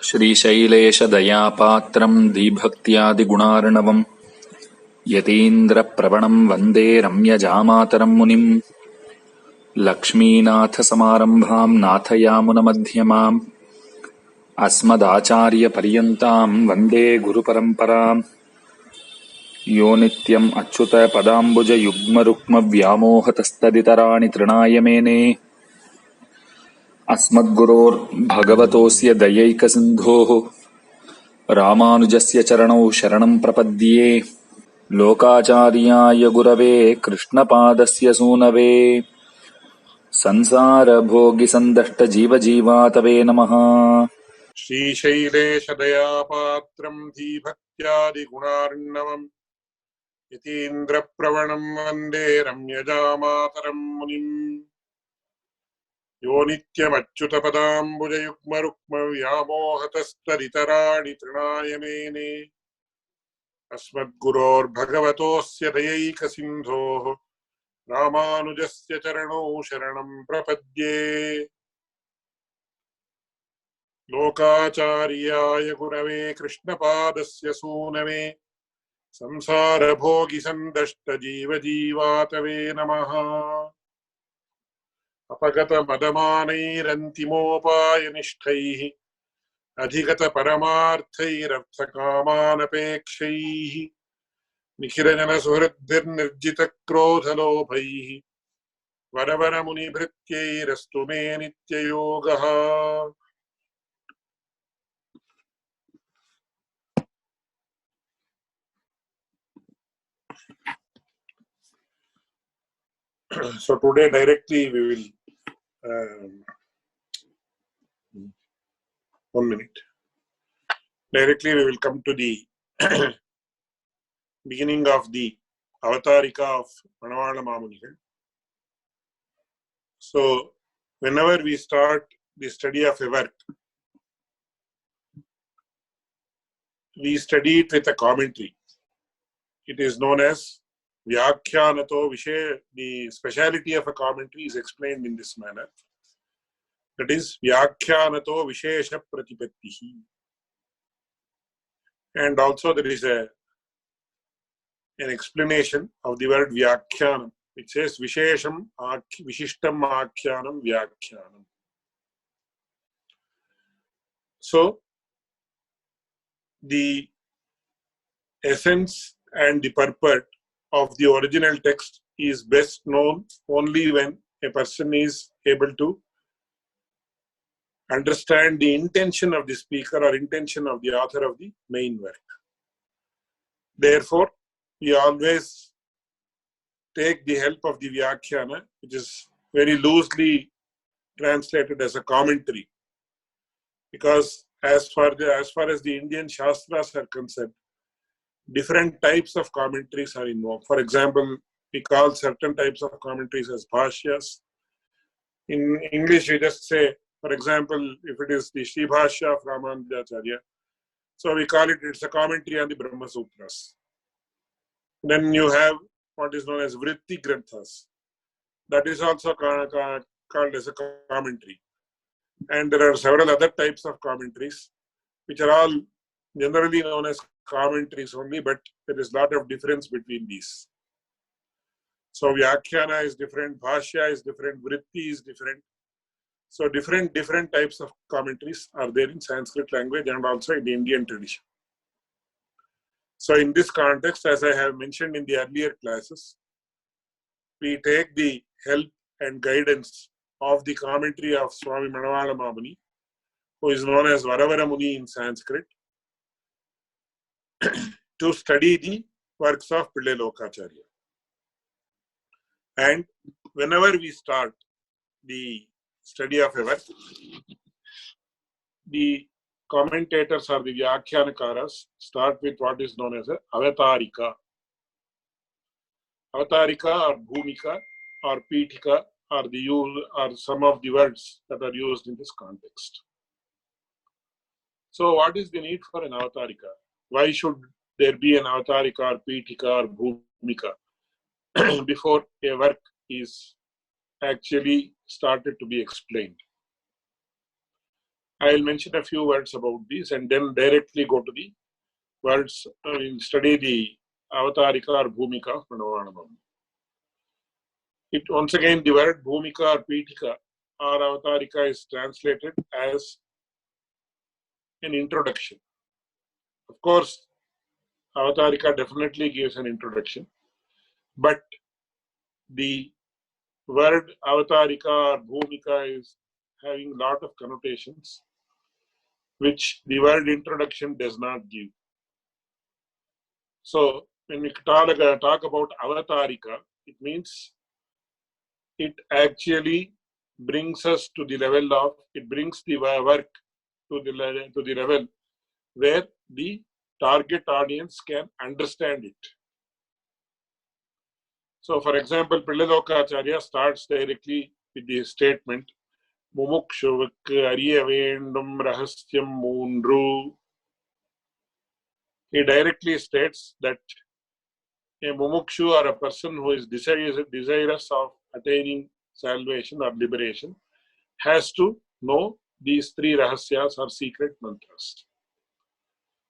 श्रीशैलेशदयापात्रं धीभक्त्यादिगुणार्णवम् यतीन्द्रप्रवणं वन्दे रम्यजामातरं मुनिम् लक्ष्मीनाथसमारम्भां नाथयामुनमध्यमाम् अस्मदाचार्यपर्यन्तां वन्दे गुरुपरम्पराम् यो नित्यम् अच्युतपदाम्बुजयुग्मरुक्मव्यामोहतस्तदितराणि तृणाय मेने अस्मद्गुरोर्भगवतोऽस्य दयैकसिन्धोः रामानुजस्य चरणौ शरणं प्रपद्ये लोकाचार्याय गुरवे कृष्णपादस्य सूनवे संसारभोगिसन्दष्टजीवजीवातवे नमः। श्रीशैलेशदयापात्रं धीभक्त्यादिगुणार्णवम् यतीन्द्रप्रवणं वन्दे रम्यजामातरं मुनिम् यो नित्यमच्युतपदाम्बुजयुग्मरुक्मव्यामोहतस्तदितराणि तृणाय मेने अस्मद्गुरोर्भगवतोऽस्य दयैकसिन्धोः रामानुजस्य चरणौ शरणं प्रपद्ये लोकाचार्याय गुरवे कृष्णपादस्य सूनवे संसारभोगिसन्दष्टजीवजीवातवे नमः। अपगतमदमानैरन्तिमोपायनिष्ठैः अधिगतपरमार्थैरर्थकामानपेक्षैः निखिलजनसुहृद्भिर्निर्जितक्रोधलोभैः वरवरमुनिभृत्यैरस्तु मे नित्ययोगः। So today directly we will 1 minute. Directly we will come to the beginning of the Avatarika of Manavala Mamunigal. So whenever we start the study of a work, we study it with a commentary. It is known as Vyakhyanato Vishe. The speciality of a commentary is explained in this manner. That is Vyakhyanato Vishesha Pratipattihi. And also there is an explanation of the word Vyakhyanam. It says Vishesham Vishishtam Akhyanam Vyakhyanam. So the essence and the purport of the original text is best known only when a person is able to understand the intention of the speaker or intention of the author of the main work. Therefore, we always take the help of the Vyakhyana, which is very loosely translated as a commentary, because as far as the Indian Shastras are concerned, different types of commentaries are involved. For example, we call certain types of commentaries as bhashyas. In English, we just say, for example, if it is the Sri Bhashya of Ramanujacharya, so we call it, it's a commentary on the Brahma Sutras. Then you have what is known as Vritti Granthas. That is also called as a commentary. And there are several other types of commentaries, which are all generally known as commentaries only, but there is a lot of difference between these. So Vyakhyana is different, Bhashya is different, Vritti is different. So different types of commentaries are there in Sanskrit language and also in the Indian tradition. So in this context, as I have mentioned in the earlier classes, we take the help and guidance of the commentary of Swami Manavala Mamuni, who is known as Varavara Muni in Sanskrit, to study the works of Pillai Lokacharya. And whenever we start the study of a work, the commentators or the Vyakyanakaras start with what is known as a Avatarika. Avatarika or Bhumika or Pitika are some of the words that are used in this context. So what is the need for an Avatarika? Why should there be an Avatarika or Pitika or Bhumika before a work is actually started to be explained? I'll mention a few words about these and then directly go to the words. We'll study the Avatarika or Bhumika of Manavanamam. It once again, the word Bhumika or Pitika or Avatarika is translated as an introduction. Of course, Avatarika definitely gives an introduction, but the word Avatarika or Bhumika is having a lot of connotations which the word introduction does not give. So when we talk about Avatarika, it means it actually brings us to the level of, it brings the work to the level where the target audience can understand it. So for example, Pilladokacharya starts directly with the statement, Mumuksupadi ariya vendum rahasyam moondru. He directly states that a mumukshu or a person who is desirous of attaining salvation or liberation has to know these three rahasyas or secret mantras.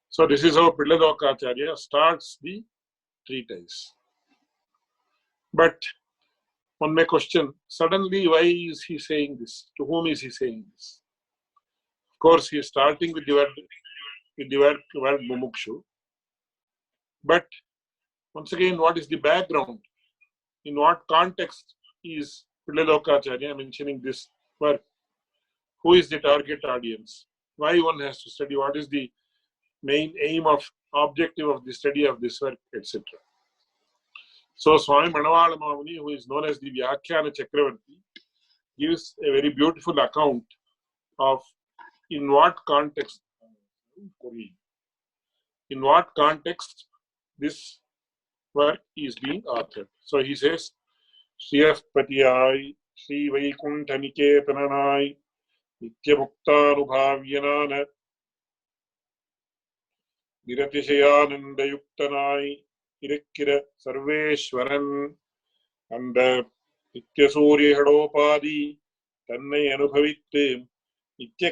So this is how Pilladokacharya starts the treatise. But one may question, suddenly why is he saying this? To whom is he saying this? Of course, he is starting with the word mumukshu. But once again, what is the background? In what context is Pilladokacharya mentioning this work? Who is the target audience? Why one has to study? What is the main aim of objective of the study of this work, etc. So Swami Manavala Mamuni, who is known as the Vyakhyana Chakravarti, gives a very beautiful account of in what context this work is being authored. So he says, Shriyapatiyai, Sri Vaikuntha Niketananai, Nityamuktanubhavyana, Niratishayanandayuktanai, Irikkira Sarveshwaran, அந்த நித்தியசூரியகளோபாதி தன்னை அனுபவித்து நித்திய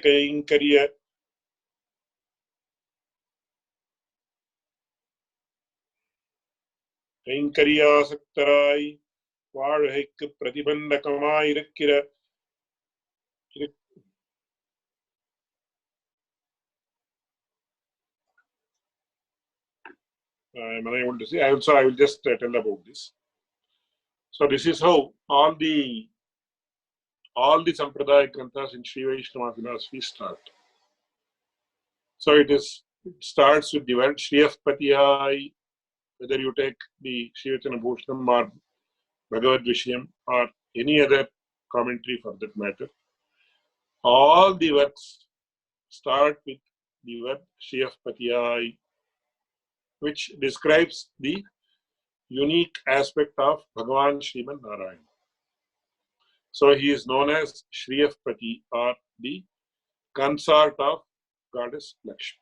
கைங்கரியாசக்தராய் வாழ்கைக்கு பிரதிபந்தகமாயிருக்கிற I'm unable to see. I will just tell about this. So this is how all the Sampradaya Granthas in Sri Vaishnava philosophy start. So it starts with the word Shriyapatiyai, whether you take the Srivachana Bhushanam or Bhagavad Vishayam or any other commentary for that matter. All the works start with the word Shriyapatiyai, which describes the unique aspect of Bhagavan Sriman Narayana. So he is known as Shriyapati or the consort of goddess Lakshmi.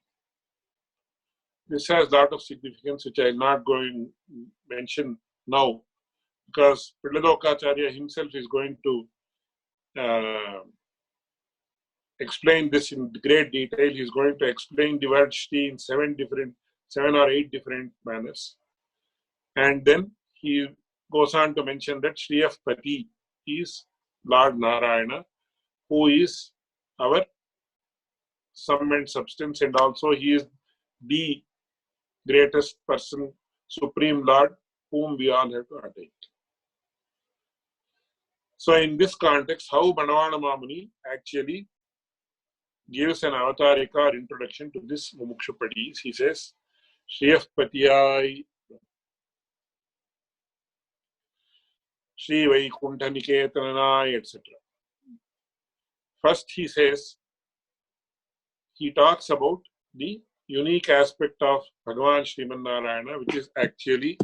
This has a lot of significance which I am not going to mention now because Pilladokacharya himself is going to explain this in great detail. He is going to explain the word Shri in 7 or 8 different manners. And then he goes on to mention that Shriyapati is Lord Narayana, who is our sum and substance, and also he is the greatest person, Supreme Lord, whom we all have to attain. So in this context, how Manavana Mamuni actually gives an avatarika or introduction to this Mumuksupadi. He says, Shriyapatiyai, Sri Vaikuntha Niketananai, etc. First he says, he talks about the unique aspect of Bhagavan Sriman Narayana, which is actually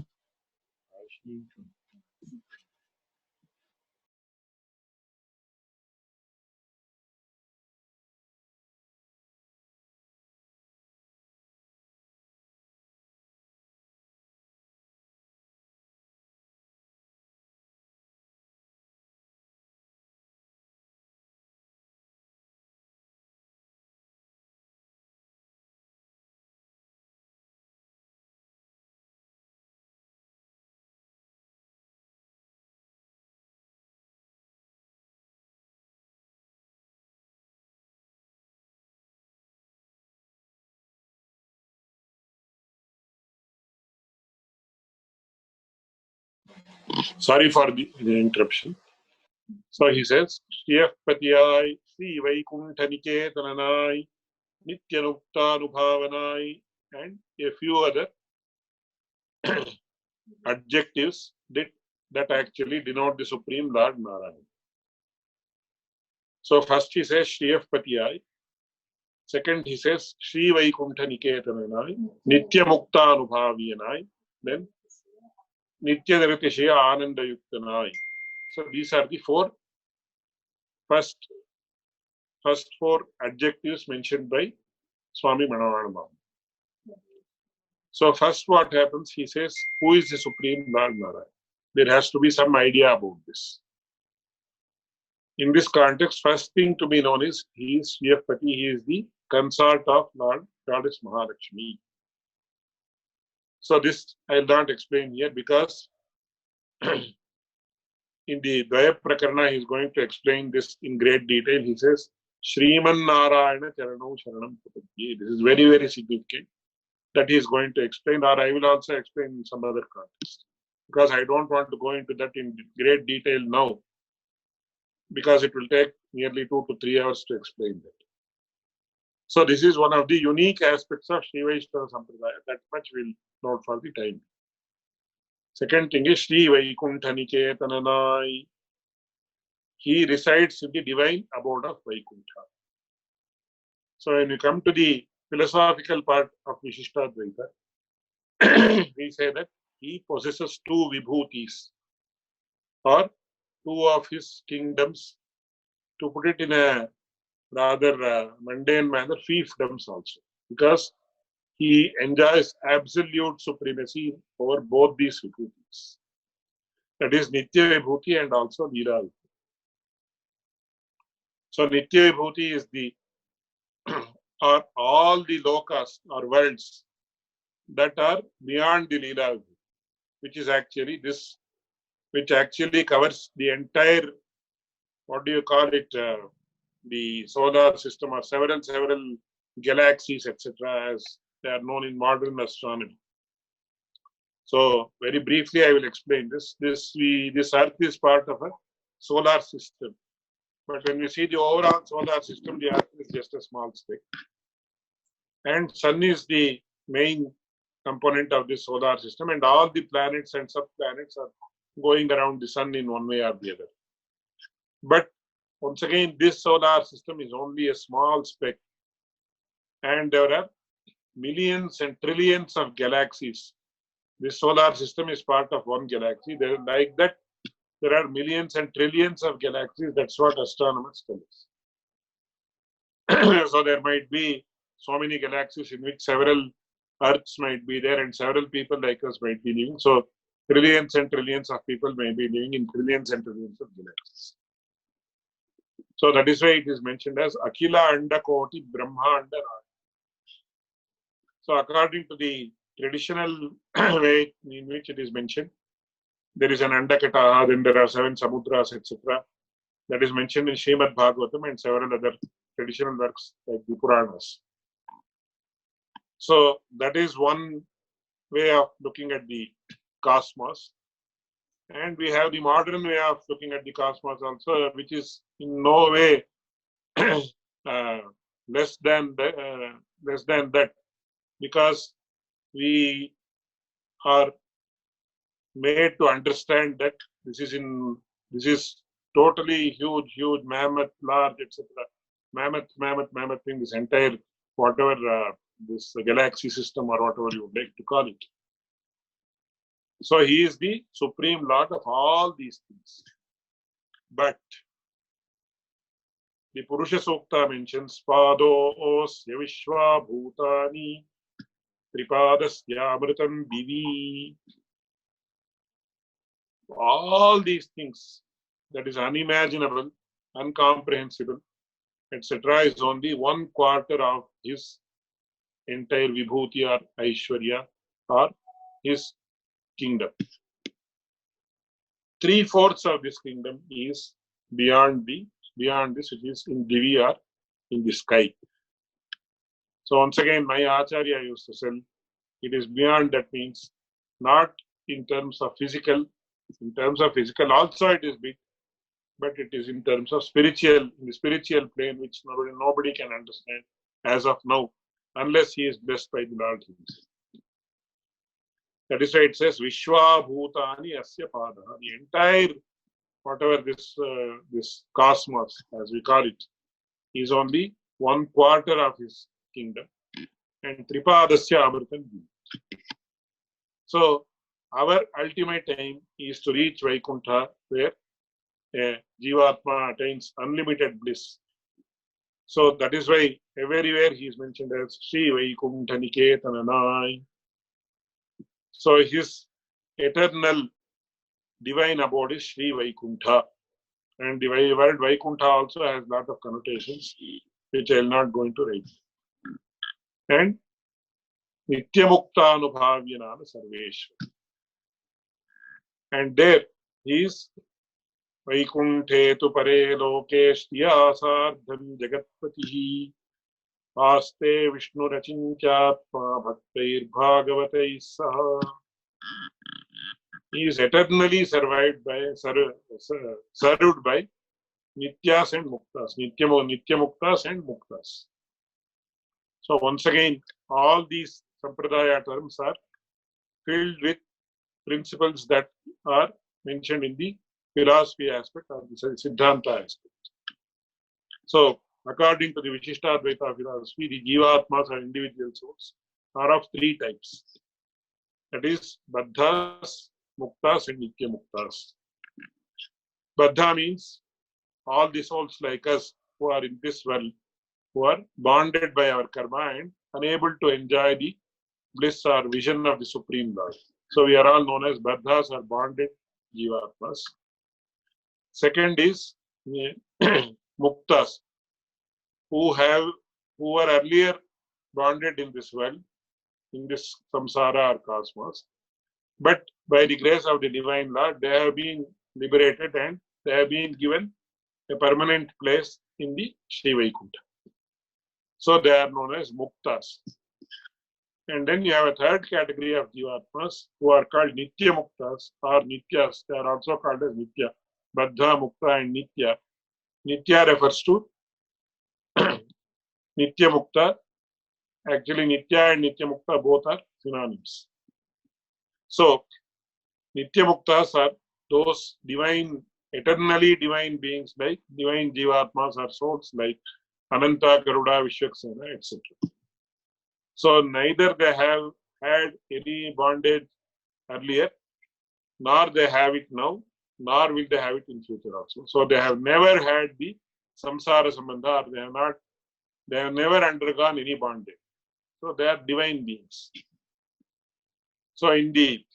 Sorry for the interruption. So he says, Shriyapatiyai, Sri Vaikuntha Niketananai, Nityanuktanubhavanai, and a few other adjectives that actually denote the Supreme Lord Narayan. So first he says Shriyapatiyai. Second he says Sri Vaikuntha Niketananai, Nityamuktanubhavanai, then Nityadartishaya Anandayuktanai. So these are the first four adjectives mentioned by Swami Manoharanam. So first what happens, he says, who is the Supreme Lord Narayan? There has to be some idea about this. In this context, first thing to be known is he is Shriyapati, he is the consort of Goddess Mahalakshmi. So this I will not explain here because in the Dvaya Prakarana he is going to explain this in great detail. He says, Shriman Narayana Charanau Sharanam Prapadye. This is very, very significant that he is going to explain, or I will also explain in some other context. Because I don't want to go into that in great detail now, because it will take nearly 2 to 3 hours to explain that. So this is one of the unique aspects of Sri Vaishnava Sampradaya. That much we'll note for the time. Second thing is Sri Vaikuntha Niketananai. He resides in the divine abode of Vaikuntha. So when you come to the philosophical part of Vishishtadvaita, we say that he possesses two vibhutis, or two of his kingdoms. To put it in a rather mundane manner, fiefdoms also, because he enjoys absolute supremacy over both these vibhutis. That is Nitya Vibhuti and also Leela Vibhuti. So Nitya Vibhuti is are all the lokas or worlds that are beyond the Leela Vibhuti, which is actually this, which actually covers the entire, what do you call it, the solar system, or several galaxies, etc., as they are known in modern astronomy. So very briefly, I will explain this. This Earth is part of a solar system, but when we see the overall solar system, the Earth is just a small speck, and Sun is the main component of the solar system, and all the planets and sub-planets are going around the Sun in one way or the other. But once again, this solar system is only a small speck, and there are millions and trillions of galaxies. This solar system is part of one galaxy. Like that, there are millions and trillions of galaxies. That's what astronomers tell us. So there might be so many galaxies in which several Earths might be there, and several people like us might be living. So trillions and trillions of people may be living in trillions and trillions of galaxies. So that is why it is mentioned as Akila Anda Koti Brahma Anda. So according to the traditional way in which it is mentioned, there is an Andakata, then there are 7 Samudras, etc. That is mentioned in Srimad Bhagavatam and several other traditional works like the Puranas. So that is one way of looking at the cosmos. And we have the modern way of looking at the cosmos also, which is in no way less than that, because we are made to understand that this is totally huge, mammoth, large, etc. Mammoth thing, this entire whatever this galaxy system or whatever you would like to call it. So he is the Supreme Lord of all these things. But the Purusha Sukta mentions Pado Osya Vishwa Bhutani Tripadasya Amritam Divi. All these things that is unimaginable, incomprehensible, etc., is only 1/4 of his entire Vibhuti or Aishwarya or his kingdom. 3/4 of this kingdom is beyond this, which is in Divi or in the sky. So once again, my Acharya used to say, it is beyond, that means not in terms of physical, In terms of physical also it is big, but it is in terms of spiritual, in the spiritual plane, which nobody can understand as of now, unless he is blessed by the Lord himself. That is why it says, Vishwa Bhutani Asya Pada. The entire, whatever this cosmos, as we call it, is only 1/4 of his kingdom. And Tripadasya Amritam. So, our ultimate aim is to reach Vaikuntha, where a Jivatma attains unlimited bliss. So, that is why everywhere he is mentioned as Sri Vaikuntha Niketananai. So, his eternal divine abode is Sri Vaikuntha. And the word Vaikuntha also has a lot of connotations, which I will not go into right now. And Nityamukta Anubhavyanana Sarveshwara. And there is Vaikunthe tu pare loke shtiyasardham jagatpatihi aste Vishnu rachintyatma bhaktair bhagavatai saha. He is eternally served by Nityas and Muktas, Nityamuktas and Muktas. So once again, all these Sampradaya terms are filled with principles that are mentioned in the philosophy aspect or the Siddhanta aspect. So according to the Vishishtadvaita philosophy, the Jivatmas or individual souls are of 3 types. That is Baddhas, Muktas and Nityamuktas. Baddha means all the souls like us who are in this world, who are bonded by our karma and unable to enjoy the bliss or vision of the Supreme Lord. So we are all known as Baddhas or bonded Jivatmas. Second is Muktas, who were earlier bonded in this world, in this samsara or cosmos. But by the grace of the Divine Lord, they have been liberated and they have been given a permanent place in the Sri Vaikuntha. So they are known as Muktas. And then you have a third category of Jivatmas who are called Nitya Muktas or Nityas. They are also called as Nitya. Baddha, Mukta and Nitya. Nitya refers to Nitya Mukta. Actually, Nitya and Nitya Mukta both are synonyms. So, Nitya Muktas are those divine, eternally divine beings like divine Jivatmas or souls like Ananta, Garuda, Vishwaksena, etc. So, neither they have had any bondage earlier, nor they have it now, nor will they have it in future also. So, they have never had the samsara sambandha, or they have never undergone any bondage. So, they are divine beings. So, in the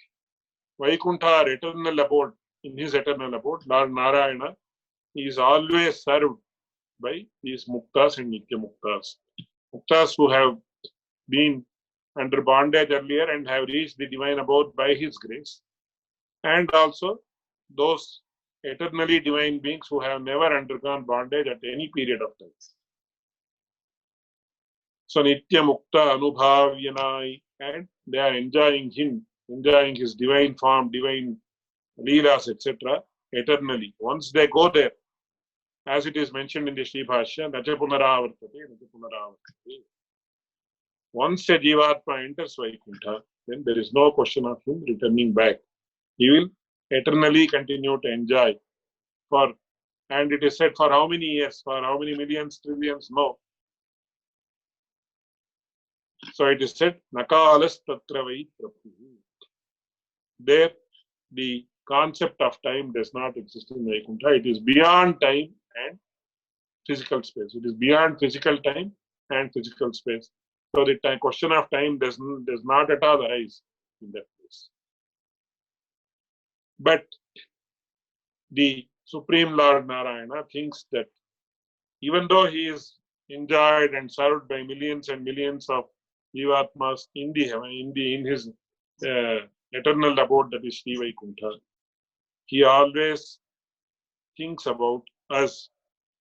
Vaikuntha eternal abode, in his eternal abode, Lord Narayana, he is always served by these Muktas and Nitya Muktas. Muktas who have been under bondage earlier and have reached the divine abode by his grace. And also those eternally divine beings who have never undergone bondage at any period of time. So Nitya Mukta Anubhavyanai, and they are enjoying him, enjoying his divine form, divine leelas, etc. eternally. Once they go there, as it is mentioned in the Sri Bhashya, Nacha Punaravartate, Nacha Punaravartate. Once a Jivatma enters Vaikuntha, then there is no question of him returning back. He will eternally continue to enjoy and it is said for how many years, for how many millions, trillions, no. So it is said, Nakalas Tatravai Prabhu. There, the concept of time does not exist in Vaikuntha. It is beyond time and physical space. It is beyond physical time and physical space. So the question of time does not at all arise in that place. But the Supreme Lord Narayana thinks that even though he is enjoyed and served by millions and millions of Jivatmas in his eternal abode, that is Sri Vaikuntha, he always thinks about us,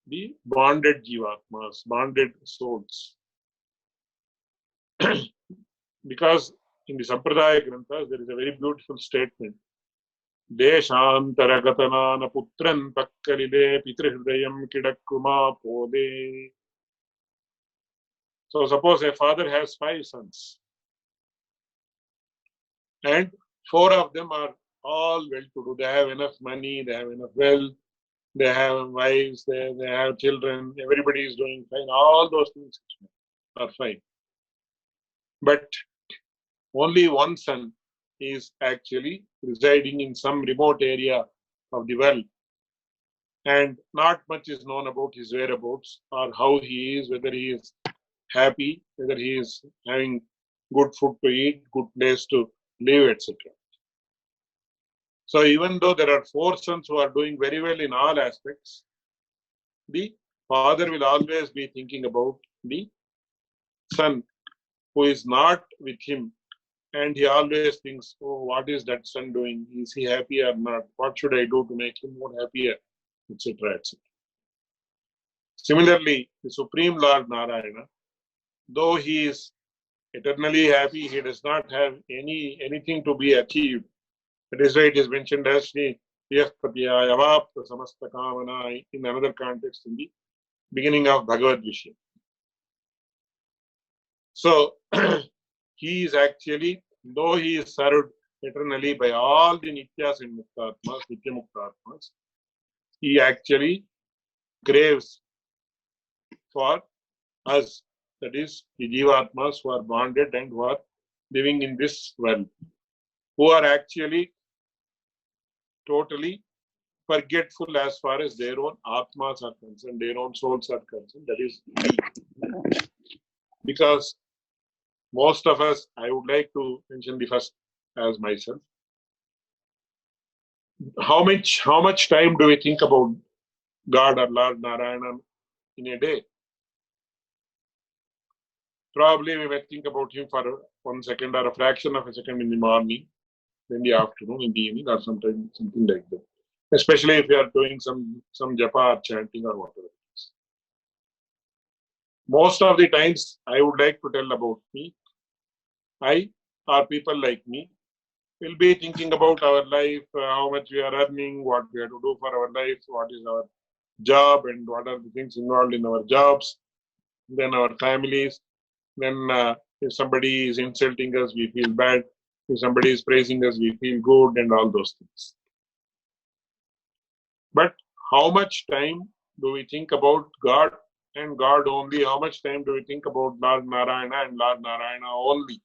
the bonded Jivatmas, bonded souls. Because in the Sampradaya Granthas, there is a very beautiful statement Deshantaragatanana putran pakkalide pitrihridayam kidakkuma pode. So suppose a father has 5 sons and 4 of them are all well-to-do. They have enough money, they have enough wealth, they have wives, they have children, everybody is doing fine. All those things are fine. But only one son is actually residing in some remote area of the world, and not much is known about his whereabouts or how he is, whether he is happy, whether he is having good food to eat, good place to live, etc. So even though there are 4 sons who are doing very well in all aspects, the father will always be thinking about the son who is not with him, and he always thinks, oh, what is that son doing? Is he happy or not? What should I do to make him more happier, etc., etc. Similarly, the Supreme Lord Narayana, though he is eternally happy, he does not have anything to be achieved. That is why it is mentioned as the Yavapta Samasta Kamana in another context in the beginning of Bhagavad Gita. So he is actually, though he is served eternally by all the Nityas and Muktatmas, Nitya Muktatmas, he actually craves for us, that is, the Jivatmas who are bonded and who are living in this world, who are actually totally forgetful as far as their own Atmas are concerned, their own souls are concerned. That is because most of us, I would like to mention the first as myself. How much time do we think about God or Lord Narayana in a day? Probably we may think about him for 1 second or a fraction of a second in the morning, in the afternoon, in the evening, or something like that. Especially if you are doing some japa or chanting or whatever. Most of the times, I would like to tell about me. I or people like me will be thinking about our life, how much we are earning, what we have to do for our life, what is our job, and what are the things involved in our jobs, then our families. Then if somebody is insulting us, we feel bad. If somebody is praising us, we feel good, and all those things. But how much time do we think about God and God only? How much time do we think about Lord Narayana and Lord Narayana only?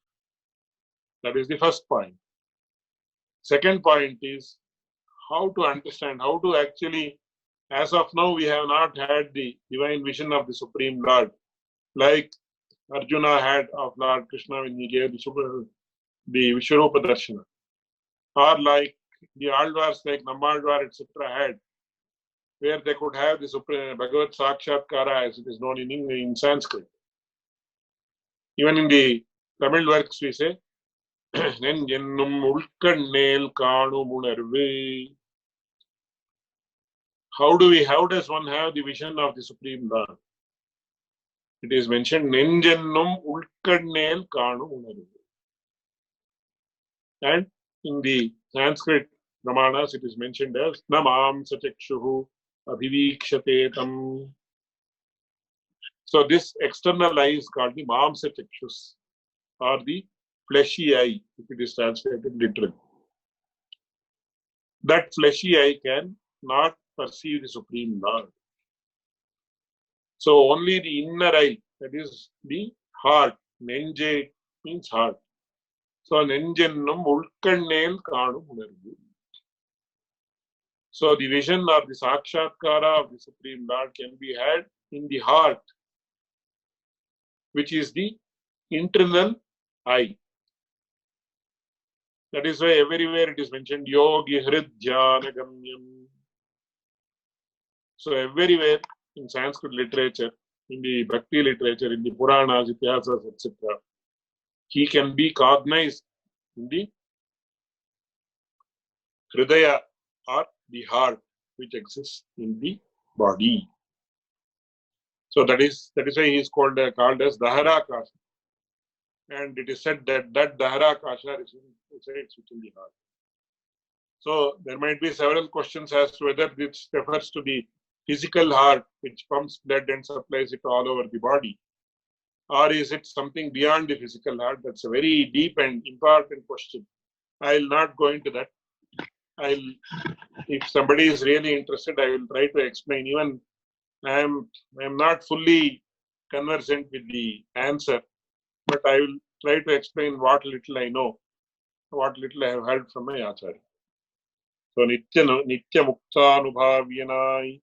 That is the first point. Second point is how to understand, how to actually, as of now, we have not had the divine vision of the Supreme Lord, like Arjuna had of Lord Krishna when he gave the Vishwarupa Darshana, or like the Alwars, like Nammalwar, etc., had, where they could have the Supreme Bhagavad Sakshatkara, as it is known in Sanskrit. Even in the Tamil works, we say, Nenjennum ulkannel kaanu munarve. How does one have the vision of the Supreme Lord? It is mentioned, Nenjennum ulkannel kaanu munarve. And in the Sanskrit Brahmanas, it is mentioned as Namam Sachakshuhu Abhivikshatetam. So this external eye is called the Mamsa Chakshus, or the fleshy eye, if it is translated literally. That fleshy eye can not perceive the Supreme Lord. So only the inner eye, that is the heart, Nenje means heart. So Nenjennum Ulkannel Kaanu Unarvu. So the vision or the Sakshatkara of the Supreme Lord can be had in the heart, which is the internal eye. That is why everywhere it is mentioned Yogi Hrid Jnana Gamyam. So everywhere in Sanskrit literature, in the Bhakti literature, in the Puranas, Itihasas, etc., he can be cognized in the Hridaya or the heart, which exists in the body. So that is why he is called as Daharakasha. And it is said that Daharakasha resides within the heart. So there might be several questions as to whether this refers to the physical heart which pumps blood and supplies it all over the body, or is it something beyond the physical heart? That's a very deep and important question. I'll not go into that. If somebody is really interested, I will try to explain. Even I am not fully conversant with the answer, but I will try to explain what little I know, what little I have heard from my Acharya. So Nitya Muktanubhavyanai,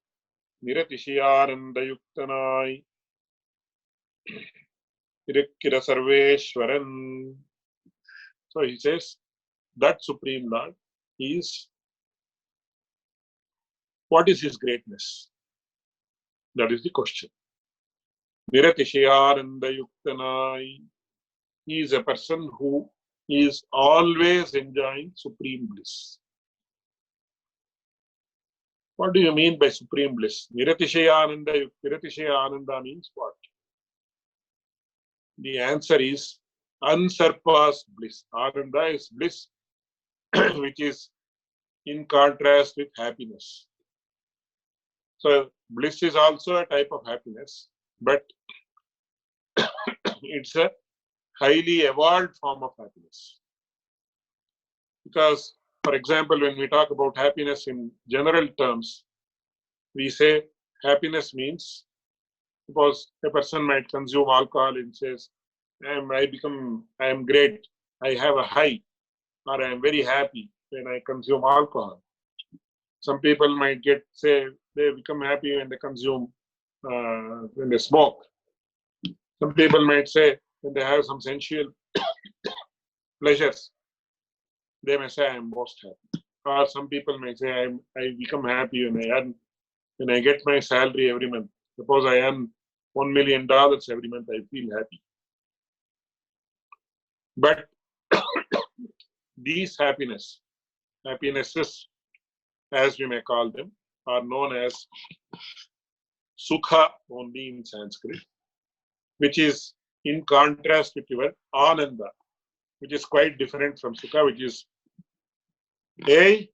Niratishyanandayuktanai, Irikkira Sarveshwaran. So he says that Supreme Lord is, what is his greatness? That is the question. Niratishyanandayuktanai. He is a person who is always enjoying supreme bliss. What do you mean by supreme bliss? Niratishyananda means what? The answer is unsurpassed bliss. Ananda is bliss which is in contrast with happiness. So bliss is also a type of happiness, but it's a highly evolved form of happiness. Because, for example, when we talk about happiness in general terms, we say happiness means, suppose a person might consume alcohol and says, I am great, I have a high, or I am very happy when I consume alcohol. Some people might say they become happy when they consume, when they smoke. Some people might say when they have some sensual pleasures, they may say I am most happy. Or some people may say I become happy when I get my salary every month. Suppose I earn $1 million every month, I feel happy. But these happinesses, as we may call them, are known as sukha only in Sanskrit, which is in contrast with your ananda, which is quite different from sukha, which is a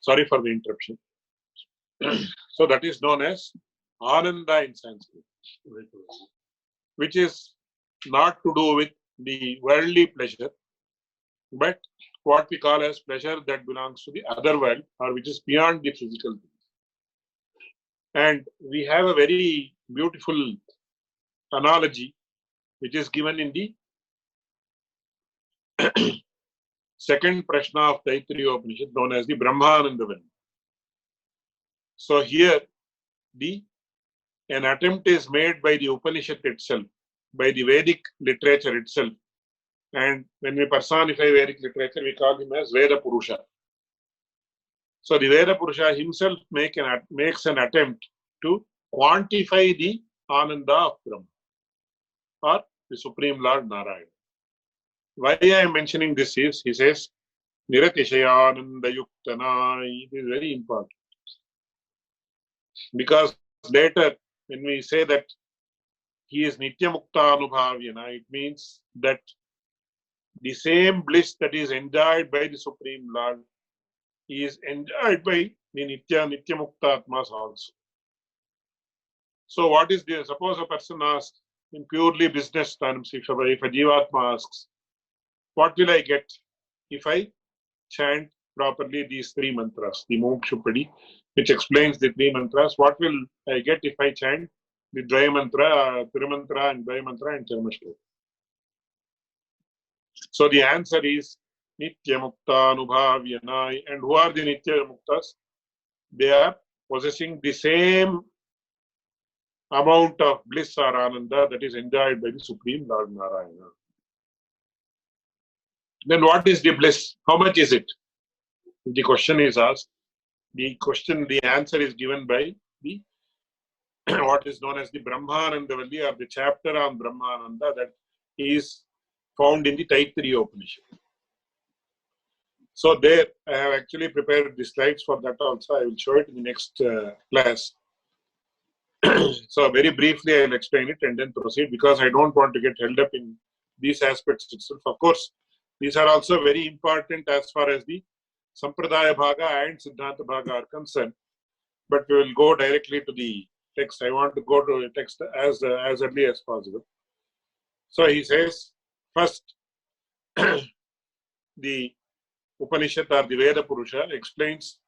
sorry for the interruption. So that is known as ananda in Sanskrit, which is not to do with the worldly pleasure, but what we call as pleasure that belongs to the other world, or which is beyond the physical things. And we have a very beautiful analogy which is given in the second prashna of Taittiriya Upanishad, known as the Brahmananda Vani. So here an attempt is made by the Upanishad itself, by the Vedic literature itself. And when we personify Vedic literature, we call him as Veda Purusha. So the Veda Purusha himself makes an attempt to quantify the Ananda of Brahma, or the Supreme Lord Narayana. Why I am mentioning this is, he says, Niratishayananda Yuktanai. It is very important. Because later, when we say that he is Nitya Mukta Anubhavyana, it means that the same bliss that is enjoyed by the Supreme Lord is enjoyed by the Nitya Mukta Atmas also. So what is this? Suppose a person asks in purely business terms, if a Jivatma asks, what will I get if I chant properly these three mantras, the Mumuksupadi, which explains the three mantras? What will I get if I chant the Dvaya mantra, Trimantra and Dvaya mantra and Charmashloka? So the answer is Nitya Mukta Anubhavyanai. And who are the Nitya Muktas? They are possessing the same amount of bliss or ananda that is enjoyed by the Supreme Lord Narayana. Then what is the bliss? How much is it? The question is asked. The answer is given by the what is known as the Brahmanandavalli, or the chapter on Brahmananda, that is found in the Taittiriya Upanishad. So there, I have actually prepared the slides for that also. I will show it in the next class. So very briefly, I will explain it and then proceed, because I don't want to get held up in these aspects itself. Of course, these are also very important as far as the Sampradaya Bhaga and Siddhanta Bhaga are concerned. But we will go directly to the text. I want to go to the text as early as possible. So he says, first, the Upanishad or the Veda Purusha explains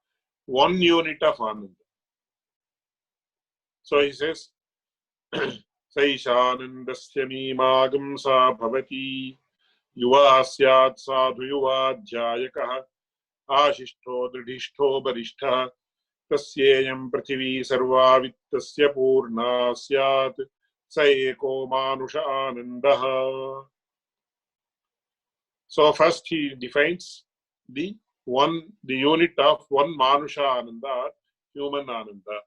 one unit of Ananda. So he says, Saishanandasya mimagam sa bhavati yuva syat sadhu yuva dhyayakaha ashishto dridhishto barishtha tasyayam prithivi sarva vittasya purna syat sa eko manusha anandaha. So first he defines the unit of one manusha ananda, human ananda.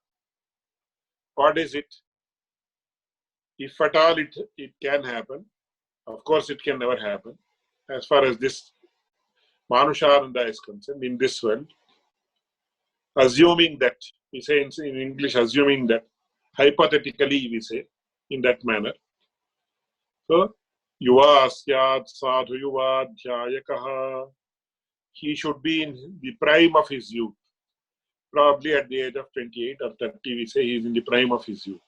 What is it? If at all it can happen, of course it can never happen, as far as this manusha ananda is concerned in this world. Assuming that, we say in English, assuming that, hypothetically we say in that manner. So, yuva syat sadhu yuva dhyayakaha. He should be in the prime of his youth. Probably at the age of 28 or 30, we say he is in the prime of his youth.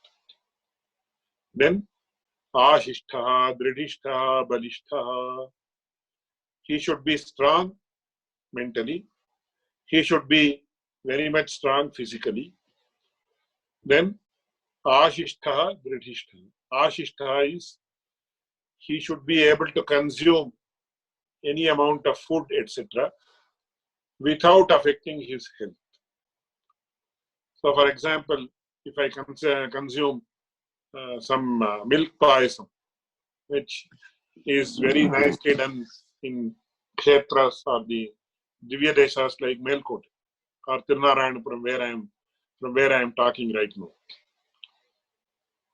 Then, ashishtaha, dridhishtaha, balishtaha. He should be strong mentally. He should be very much strong physically. Then, ashishtaha, dridhishtaha. Ashishtaha is, he should be able to consume any amount of food, etc., without affecting his health. So, for example, if I consume some milk payasam, which is very nicely done in kshetras or the Divya Deshas like Melkote or Tirunarayanapura, from where I am talking right now.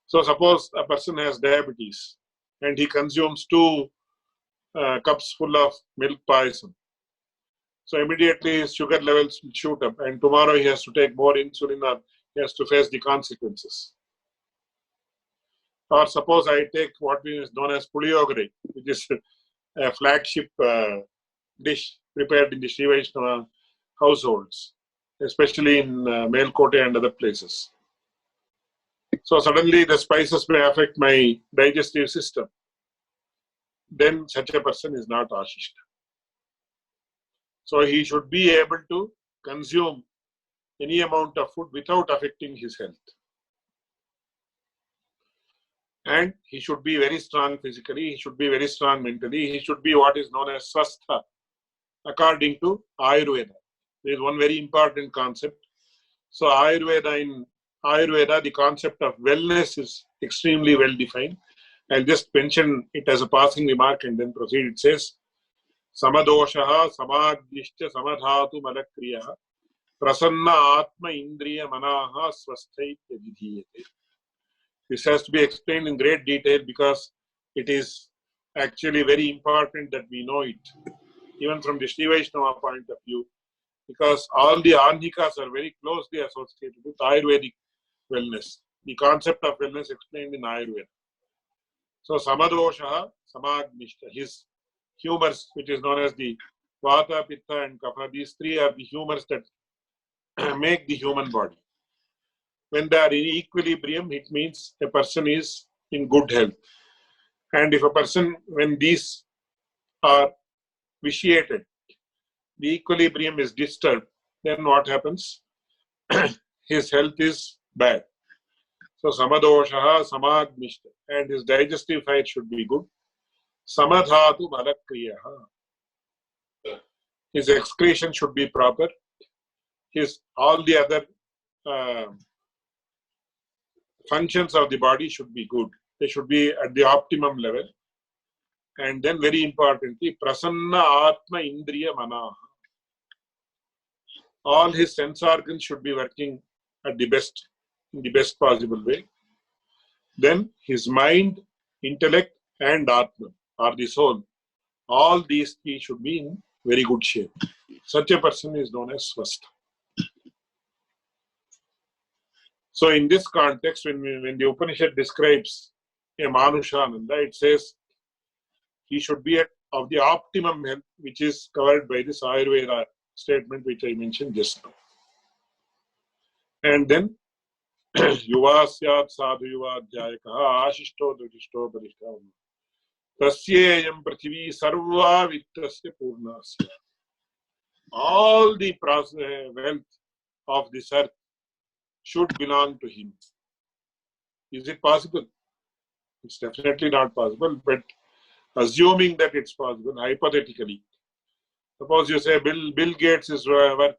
So suppose a person has diabetes and he consumes 2 cups full of milk payasam. So immediately his sugar levels will shoot up, and tomorrow he has to take more insulin, or he has to face the consequences. Or suppose I take what is known as puliyogare, which is a flagship dish prepared in the Sri Vaishnava households, especially in Melkote and other places. So suddenly the spices may affect my digestive system. Then such a person is not ashishta. So he should be able to consume any amount of food without affecting his health. And he should be very strong physically, he should be very strong mentally, he should be what is known as swastha, according to Ayurveda. There is one very important concept. So in Ayurveda, the concept of wellness is extremely well defined. I'll just mention it as a passing remark and then proceed. It says, Samadoshaha samadishta samadhatu malakriyaha prasanna atma indriya manaha swasthai yadidhiyate. This has to be explained in great detail because it is actually very important that we know it, even from the Sri Vaishnava point of view, because all the Anhikas are very closely associated with Ayurvedic wellness. The concept of wellness explained in Ayurveda. So, Samadoshaha, Samagnishta, his humors, which is known as the Vata, Pitta and Kapha, these 3 are the humors that make the human body. When they are in equilibrium, it means a person is in good health. And if a person, when these are vitiated, the equilibrium is disturbed, then what happens? His health is bad. So, Samadoshaha, Samagnishta, and his digestive side should be good. Samadhatu malakriyaha. His excretion should be proper. All the other functions of the body should be good. They should be at the optimum level. And then very importantly, prasanna atma indriya manaha. All his sense organs should be working at the best in the best possible way, then his mind, intellect, and Atma, or the soul, all these three should be in very good shape. Such a person is known as Swastha. So in this context, when the Upanishad describes a Manushananda, it says he should be of the optimum health, which is covered by this Ayurveda statement which I mentioned just now. And then Yuva Syat Sadhu Yuva Dhyayaka Ashishto Dritishto Parishta Tasyayam Prithivi Sarva Vittasya Purnasya. All the wealth of this earth should belong to him. Is it possible? It's definitely not possible, but assuming that it's possible, hypothetically, suppose you say Bill Gates is worth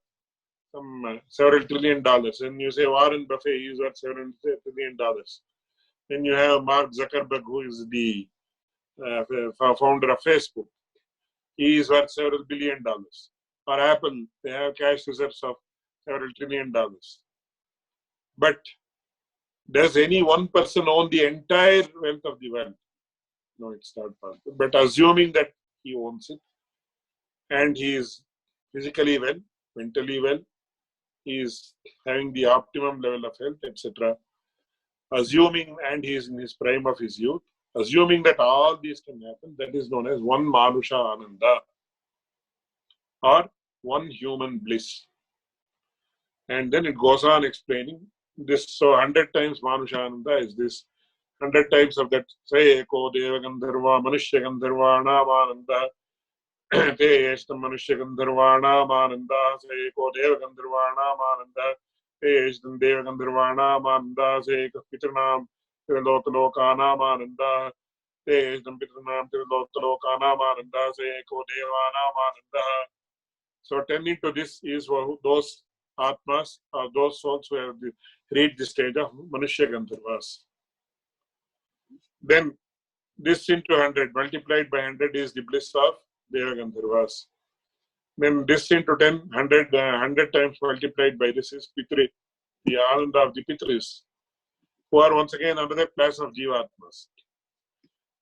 some several $1 trillion, and you say Warren Buffett is worth several $1 trillion. Then you have Mark Zuckerberg, who is the founder of Facebook. He is worth several $1 billion. Or Apple, they have cash reserves of several $1 trillion. But does any one person own the entire wealth of the world? No, it's not possible. But assuming that he owns it, and he is physically well, mentally well, he is having the optimum level of health, etc. Assuming, and he is in his prime of his youth, assuming that all these can happen, that is known as one Manusha Ananda, or one human bliss. And then it goes on explaining this. So 100 times Manusha Ananda is this. 100 times of that, say, Eko Deva Gandharva, Manushya Gandharvana Mananda, Te Eshtam Manushya Gandharvana Mananda, say, Eko Deva Gandharvana Mananda, Te Eshtam Deva Gandharvana Mananda, say, Eko Pitranam, Trilokalokana Mananda, Te Eshtam Pitranam, Trilokalokana Mananda, say, Eko Devana Mananda. So, tending to this is those Atmas, or those souls who have reached the stage of Manushya Gandharvas. Then this into 100 multiplied by 100 is the bliss of Deva Gandharvas. Then this into 10, 100 times multiplied by this is Pitri, the Ananda of the Pitris, who are once again another class of Jivatmas.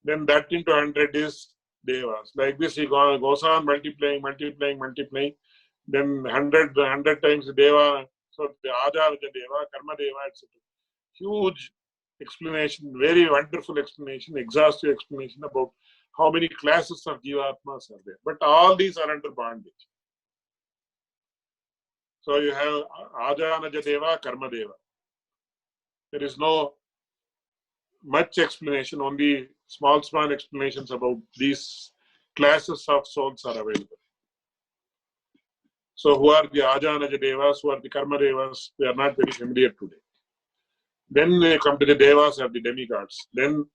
Then that into 100 is Devas. Like this, he goes on multiplying. Then 100 times Deva. So the Aja Deva, Karma Deva, etc. Huge explanation, very wonderful explanation, exhaustive explanation about how many classes of Jivatmas are there. But all these are under bondage. So you have Ajanaja Deva, Karma Deva. There is no much explanation, only small explanations about these classes of souls are available. So who are the Ajanaja Devas, who are the Karma Devas, we are not very familiar today. Then they come to the Devas or the demigods. Then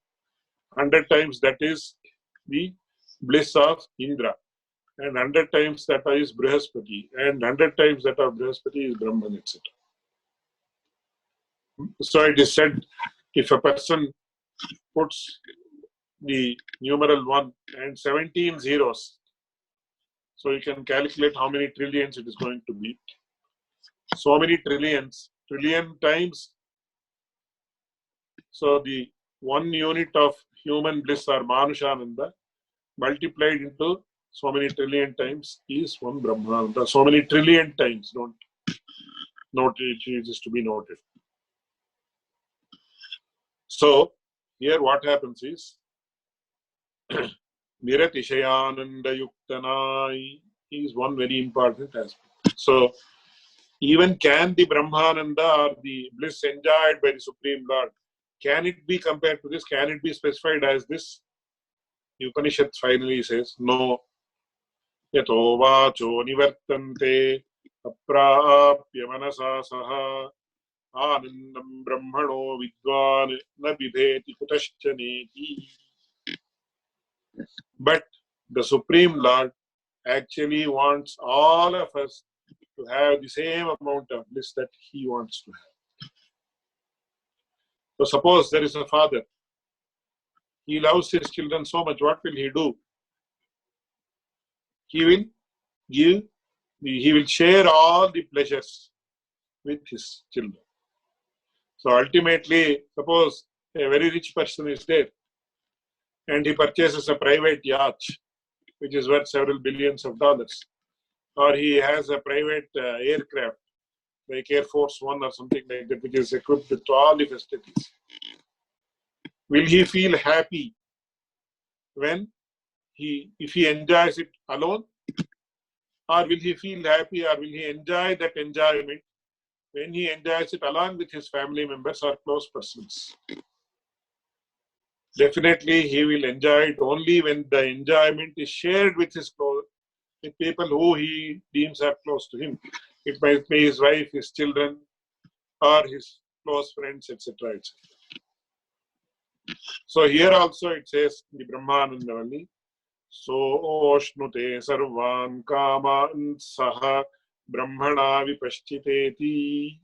100 times that is the bliss of Indra. And 100 times that is Brihaspati. And 100 times that of Brihaspati is Brahman, etc. So it is said, if a person puts the numeral 1 and 17 zeros, so you can calculate how many trillions it is going to be. So many trillions, trillion times. So the 1 unit of human bliss or Manushananda multiplied into so many trillion times is one Brahmananda. So many trillion times, don't note it, it is to be noted. So here what happens is Niratishayananda Yuktanai is one very important aspect. So even can the Brahmananda or the bliss enjoyed by the Supreme Lord, can it be compared to this? Can it be specified as this? The Upanishad finally says, no. Yato vacho nivartante aprapya manasa saha anandam brahmano vidvan na bidheti kutaschaneti. But the Supreme Lord actually wants all of us to have the same amount of bliss that he wants to have. So suppose there is a father. He loves his children so much. What will he do? He will give, he will share all the pleasures with his children. So ultimately, suppose a very rich person is there and he purchases a private yacht, which is worth several billions of dollars, or he has a private aircraft like Air Force One or something like that, which is equipped with all the facilities. Will he feel happy if he enjoys it alone? Or will he feel happy, or will he enjoy that enjoyment when he enjoys it along with his family members or close persons? Definitely he will enjoy it only when the enjoyment is shared with with people who he deems are close to him. It might be his wife, his children, or his close friends, etc. etc. So here also it says in the Brahmanandavali, Soshnute sarvan kaman saha brahmana vipashchiteti.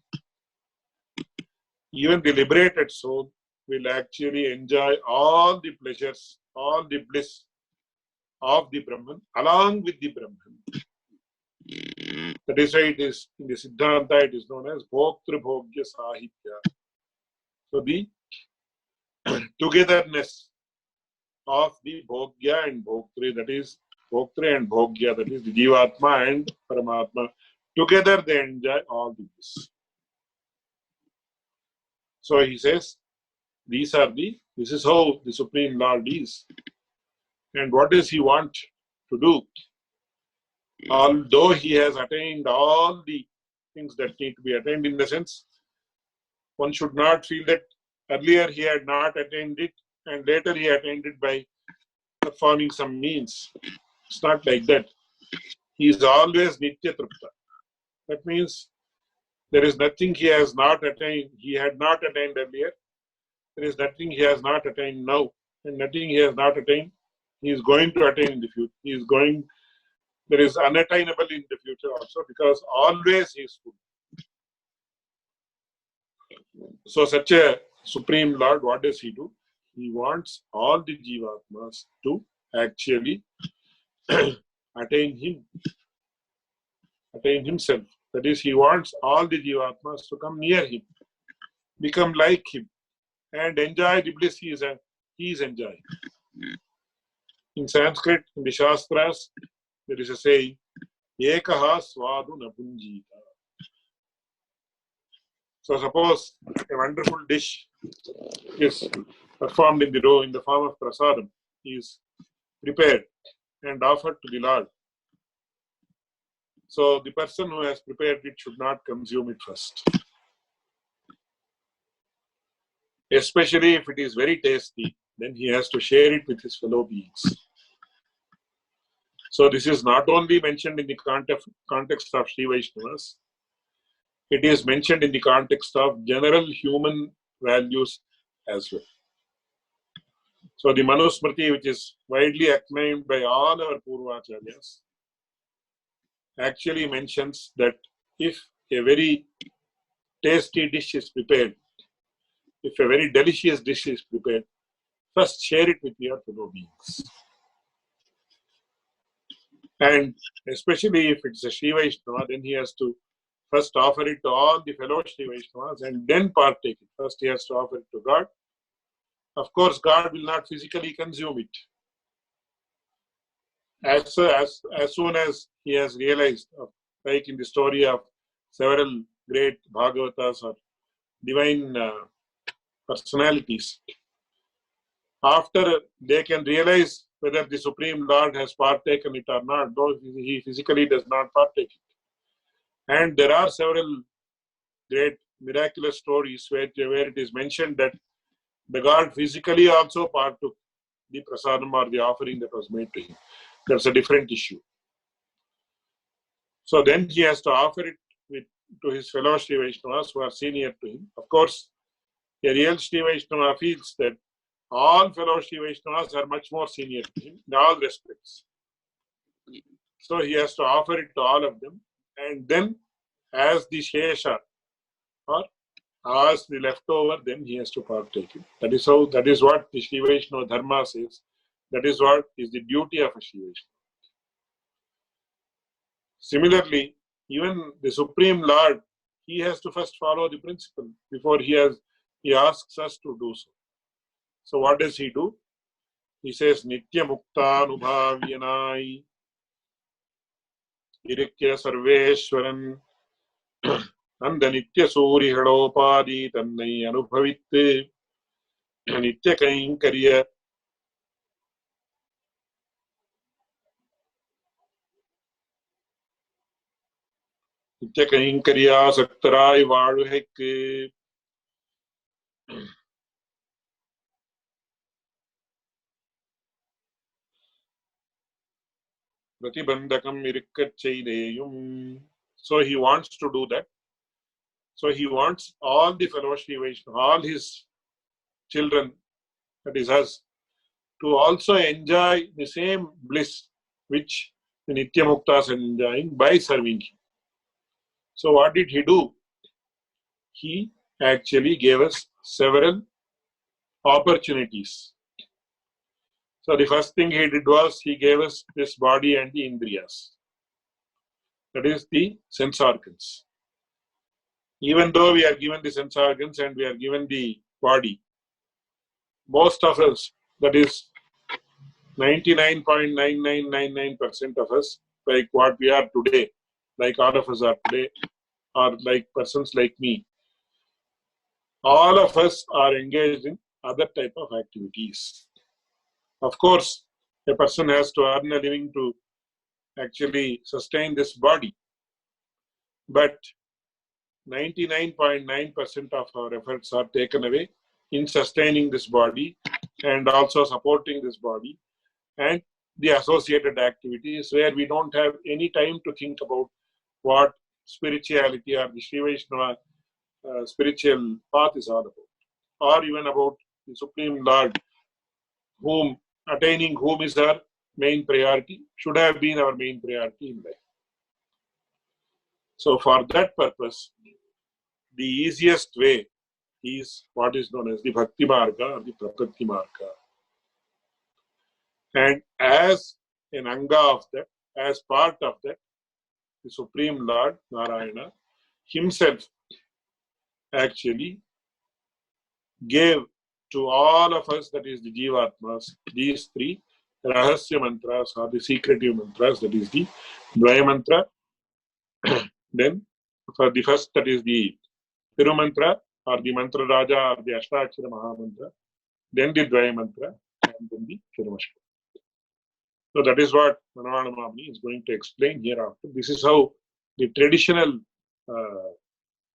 Even the liberated soul will actually enjoy all the pleasures, all the bliss of the Brahman along with the Brahman. That is why it is in the Siddhanta, it is known as Bhoktri Bhogya Sahitya. So the togetherness of the Bhogya and Bhoktri, that is Bhoktri and Bhogya, that is the Jivatma and Paramatma, together they enjoy all this. So he says, this is how the Supreme Lord is. And what does he want to do? Although he has attained all the things that need to be attained, in the sense, one should not feel that earlier he had not attained it and later he attained it by performing some means. It's not like that. He is always Nitya Trupta. That means there is nothing he has not attained, he had not attained earlier. There is nothing he has not attained now. And nothing he has not attained, he is going to attain in the future. There is unattainable in the future also, because always he is full. So such a Supreme Lord, what does he do? He wants all the Jivatmas to actually attain himself. That is, he wants all the Jivatmas to come near him, become like him, and enjoy the bliss he is enjoying. In Sanskrit, in the Shastras, there is a saying, Ekaha swadu napunjita. So suppose a wonderful dish is performed in the form of prasadam, is prepared and offered to the Lord. So the person who has prepared it should not consume it first. Especially if it is very tasty, then he has to share it with his fellow beings. So this is not only mentioned in the context of Sri Vaishnavas, it is mentioned in the context of general human values as well. So the Manusmriti, which is widely acclaimed by all our Purvacharyas, actually mentions that if a very tasty dish is prepared, if a very delicious dish is prepared, first share it with your fellow beings. And especially if it's a Sri Vaishnava, then he has to first offer it to all the fellow Sri Vaishnavas and then partake it. First he has to offer it to God. Of course, God will not physically consume it. As soon as he has realized, like in the story of several great Bhagavatas or divine personalities, after they can realize whether the Supreme Lord has partaken it or not, though he physically does not partake it. And there are several great miraculous stories where it is mentioned that the God physically also partook the prasadam or the offering that was made to him. That's a different issue. So then he has to offer it to his fellow Sri Vaishnavas who are senior to him. Of course, a real Sri Vaishnava feels that all fellow Sri Vaishnavas are much more senior to him in all respects. So he has to offer it to all of them, and then as the Shesha or as the leftover, then he has to partake it. That is what the Sri Vaishnava Dharma says. That is what is the duty of a Sri Vaishnava. Similarly, even the Supreme Lord, he has to first follow the principle before he asks us to do so. So what does he do? He says, Nitya Mukta Anubhavyanai Irikya Sarveshwaran Anda Nitya Suri Hadopadi Tannai Anubhavitte Nitya Kainkarya Nitya Kainkarya Saktarai Valuhek Pratibandakam Irikachayideyum. So he wants to do that. So he wants all the fellow Sri Vaishnava, all his children, that is us, to also enjoy the same bliss which the Nitya Muktas are enjoying by serving him. So what did he do? He actually gave us several opportunities. So the first thing he did was he gave us this body and the indriyas. That is the sense organs. Even though we are given the sense organs and we are given the body, most of us, that is 99.9999% of us, like what we are today, like all of us are today, or like persons like me, all of us are engaged in other type of activities. Of course, a person has to earn a living to actually sustain this body, but 99.9% of our efforts are taken away in sustaining this body and also supporting this body and the associated activities, where we don't have any time to think about what spirituality or the Sri Vaishnava spiritual path is all about, or even about the Supreme Lord, attaining whom is our main priority, should have been our main priority in life. So for that purpose, the easiest way is what is known as the Bhakti Marga or the Prapatti Marga. And as an anga of that, as part of that, the Supreme Lord, Narayana, himself actually gave to all of us, that is the Jivatmas, these three Rahasya mantras or the secretive mantras, that is the Dvaya mantra. Then for the first, that is the Tiru mantra or the Mantra Raja or the Ashtakshara Mahamantra, then the Dvaya mantra, and then the Tirumashka. So that is what Manavana Mamani is going to explain hereafter. This is how the traditional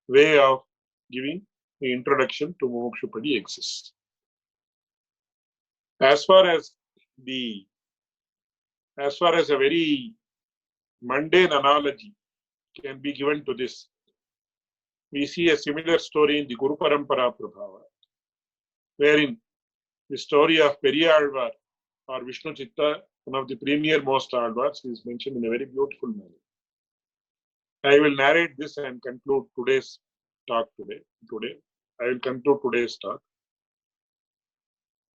way of giving the introduction to Mumuksupadi exists. As far as a very mundane analogy can be given to this, we see a similar story in the Guru Parampara Prabhava, wherein the story of Alwar or Vishnu Chitta, one of the premier most Alwars, is mentioned in a very beautiful manner. I will narrate this and conclude today's talk today. I will conclude today's talk,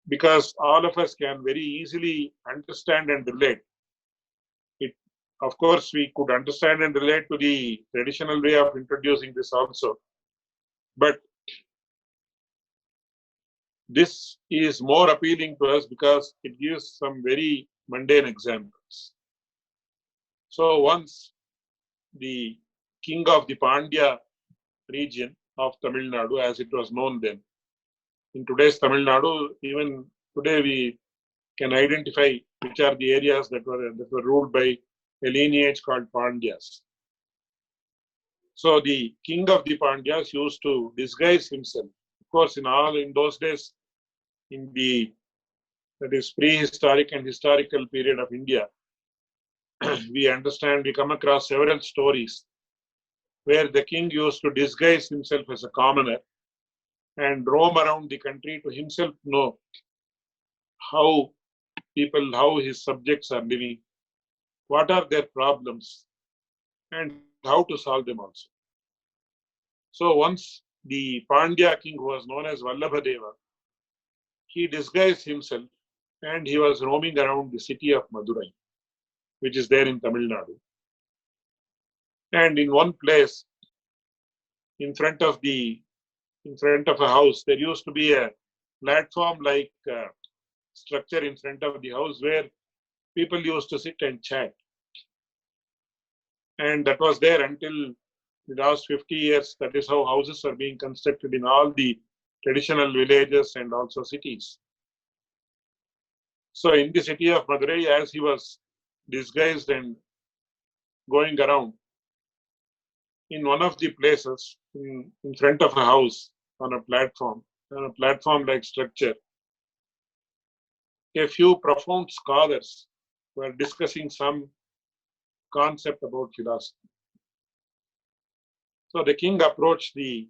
because all of us can very easily understand and relate. Of course, we could understand and relate to the traditional way of introducing this also, but this is more appealing to us because it gives some very mundane examples. So once the king of the Pandya region of Tamil Nadu, as it was known then, in today's Tamil Nadu, even today we can identify which are the areas that were ruled by a lineage called Pandyas. So the king of the Pandyas used to disguise himself. Of course, in those days, that is prehistoric and historical period of India, we come across several stories where the king used to disguise himself as a commoner and roam around the country to himself know how his subjects are living, what are their problems, and how to solve them also. So once the Pandya king, who was known as Vallabhadeva, he disguised himself and he was roaming around the city of Madurai, which is there in Tamil Nadu. And in one place, in front of a house, there used to be a platform-like structure in front of the house where people used to sit and chat. And that was there until the last 50 years. That is how houses are being constructed in all the traditional villages and also cities. So in the city of Madurai, as he was disguised and going around, in one of the places in front of a house on a platform-like structure, a few profound scholars were discussing some concept about philosophy. So the king approached the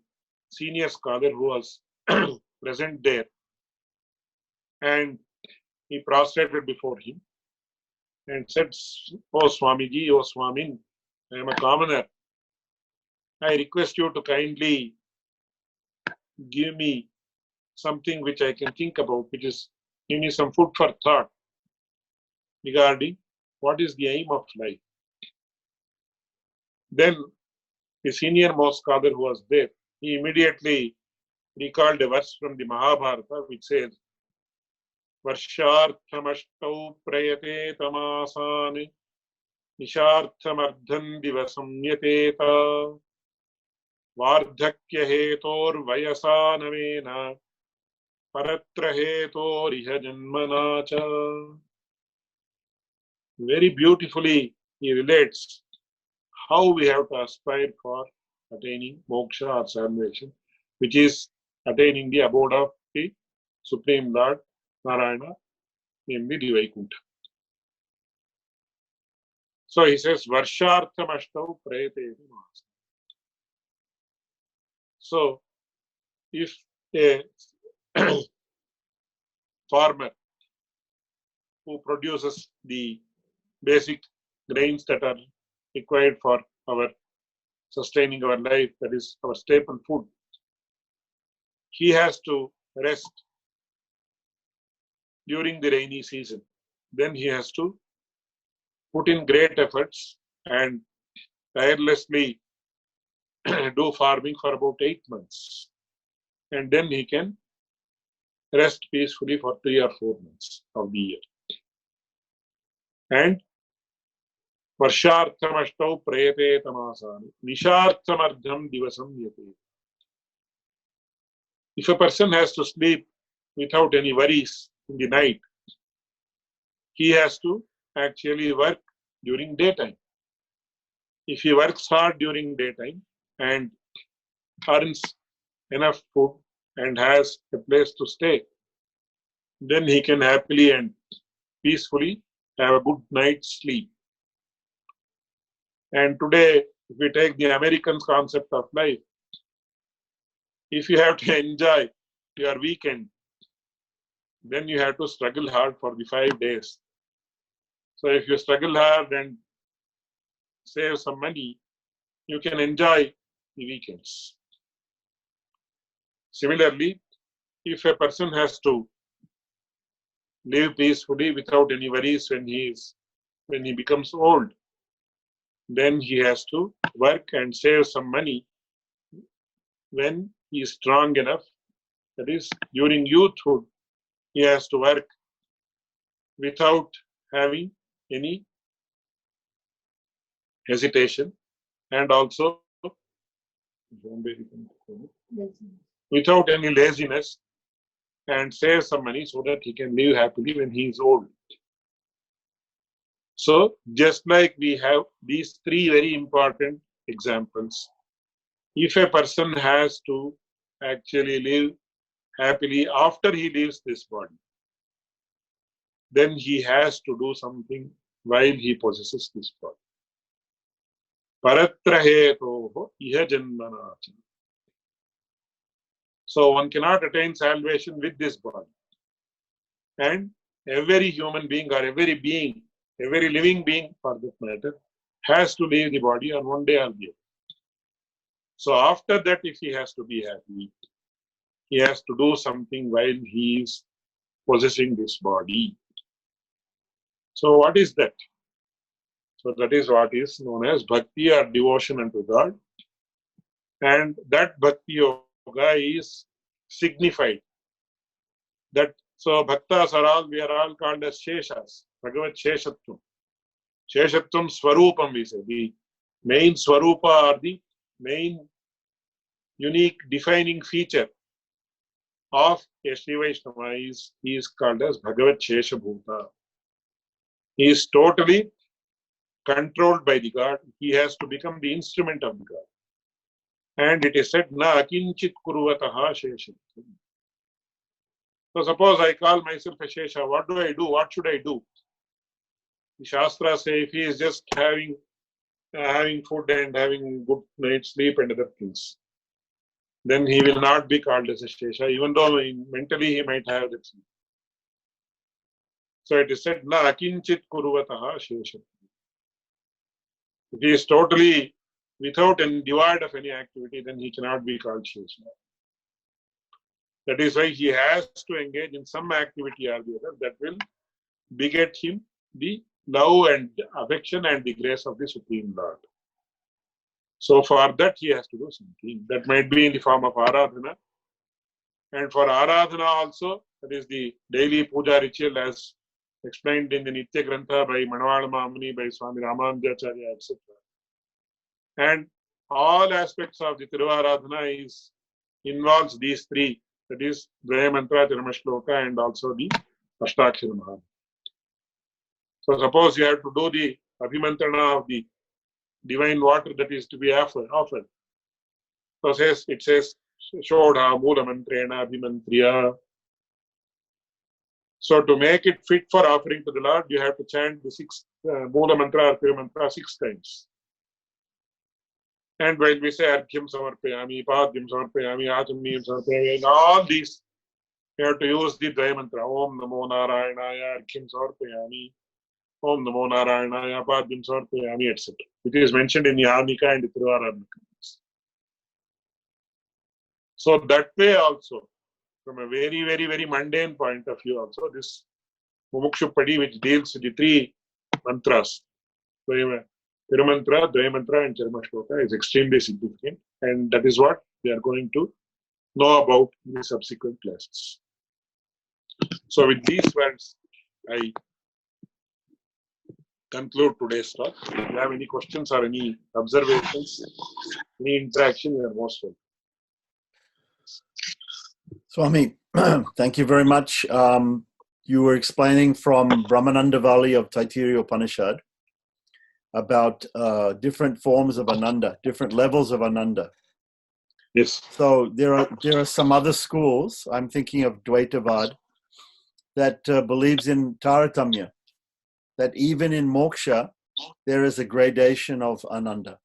senior scholar who was present there, and he prostrated before him and said, "Oh Swamiji, oh Swamin, I am a commoner. I request you to kindly give me something which I can think about, give me some food for thought regarding what is the aim of life." Then the senior most scholar who was there, he immediately recalled a verse from the Mahabharata which says, "Varsharthamastau prayate tamasani nisharthamardhan divasam nyateta vardhakya hetor vayasa navena paratra hetor iha janmana cha." Very beautifully he relates how we have to aspire for attaining moksha or salvation, which is attaining the abode of the Supreme Lord Narayana, namely the Vaikuntha. So he says, "Varshartham ashtau prayate." So if a farmer who produces the basic grains that are required for our sustaining our life, that is our staple food, he has to rest during the rainy season. Then he has to put in great efforts and tirelessly do farming for about 8 months. And then he can rest peacefully for 3 or 4 months of the year. And Varsharthamashtau prayate tamasani nisharthamardham divasam yate. If a person has to sleep without any worries in the night, he has to actually work during daytime. If he works hard during daytime and earns enough food and has a place to stay, then he can happily and peacefully have a good night's sleep. And today, if we take the American concept of life, if you have to enjoy your weekend, then you have to struggle hard for the 5 days. So if you struggle hard and save some money, you can enjoy the weekends. Similarly, if a person has to live peacefully without any worries when he becomes old, then he has to work and save some money when he is strong enough. That is, during youthhood, he has to work without having any hesitation and also without any laziness, and save some money so that he can live happily when he is old. So just like we have these 3 very important examples, if a person has to actually live happily after he leaves this body, then he has to do something while he possesses this body. Paratra hetoho iha janmana. So one cannot attain salvation with this body. And every human being or every being, every living being for that matter, has to leave the body on one day or the other. So after that, if he has to be happy, he has to do something while he is possessing this body. So what is that? So that is what is known as bhakti or devotion unto God. And that Bhakti Yoga is signified. That so Bhaktas are all, we are all called as Sheshas, Bhagavat Sheshatvam. Sheshatvam Swarupam, we say. The main Swarupa or the main unique defining feature of a Sri Vaishnava he is called as Bhagavat Sheshabhuta. He is totally controlled by the God. He has to become the instrument of the God. And it is said, Na akinchit kurvataha sheshatvam. So suppose I call myself a Shesha, what do I do? What should I do? The Shastra say if he is just having food and having good night's sleep and other things, then he will not be called as a Shesha, even though mentally he might have that. So it is said, Na akinchit kurvataha sheshatvam. If he is totally without and devoid of any activity, then he cannot be called Shesha. That is why he has to engage in some activity or the other that will beget him the love and affection and the grace of the Supreme Lord. So for that he has to do something. That might be in the form of Aradhana. And for Aradhana also, that is the daily puja ritual as explained in the Nitya Grantha by Manawala Mamuni, by Swami Ramanujacharya, etc. And all aspects of the Tiruvaradhana involves these three. That is Dvaya Mantra, Tirumashloka, and also the Ashtakshara Maha. So suppose you have to do the Abhimantrana of the divine water that is to be offered. So it says, Shodha Mula Mantrena Abhimantriya. So to make it fit for offering to the Lord, you have to chant the six Mula Mantra or Tirumantra 6 times. And while we say Argyam Samarpayami, Padyam Samarpayami, Achamniyam Samarpayami, and all these, you have to use the Dvaya Mantra. Om Namo Narayanaya, Argyam Samarpayami, Om Namo Narayanaya, Padyam Samarpayami, etc. It is mentioned in the Arnika and the Tiruvaradhana. So that way also, from a very, very, very mundane point of view also, this Mumuksupadi, which deals with the 3 mantras, Tirumantra, Dvayamantra, and Charmashloka, is extremely significant, and that is what we are going to know about in the subsequent classes. So with these words, I conclude today's talk. If you have any questions or any observations, any interaction, you are most welcome. Swami, thank you very much. You were explaining from Brahmananda Valley of Taittiriya Upanishad about different forms of Ananda, different levels of Ananda. Yes. So there are some other schools, I'm thinking of Dvaitavad, that believes in Taratamya, that even in moksha, there is a gradation of Ananda.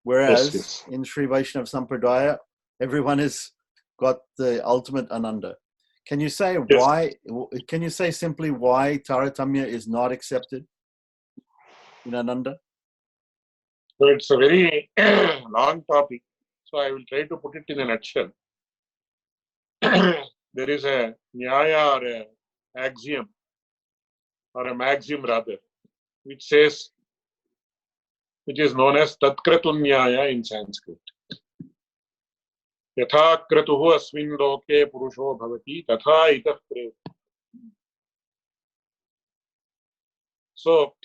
Whereas in Sri Vaishnava Sampradaya, everyone has got the ultimate Ananda. Can you say why? Can you say simply why Taratamya is not accepted in Ananda? So it's a very long topic. So I will try to put it in a nutshell. There is a nyaya or an axiom, or a maxim rather, which says, which is known as Tatkratu Nyaya in Sanskrit. Yatha kratuhu asmin loke purusho bhavati tatha itah preta. So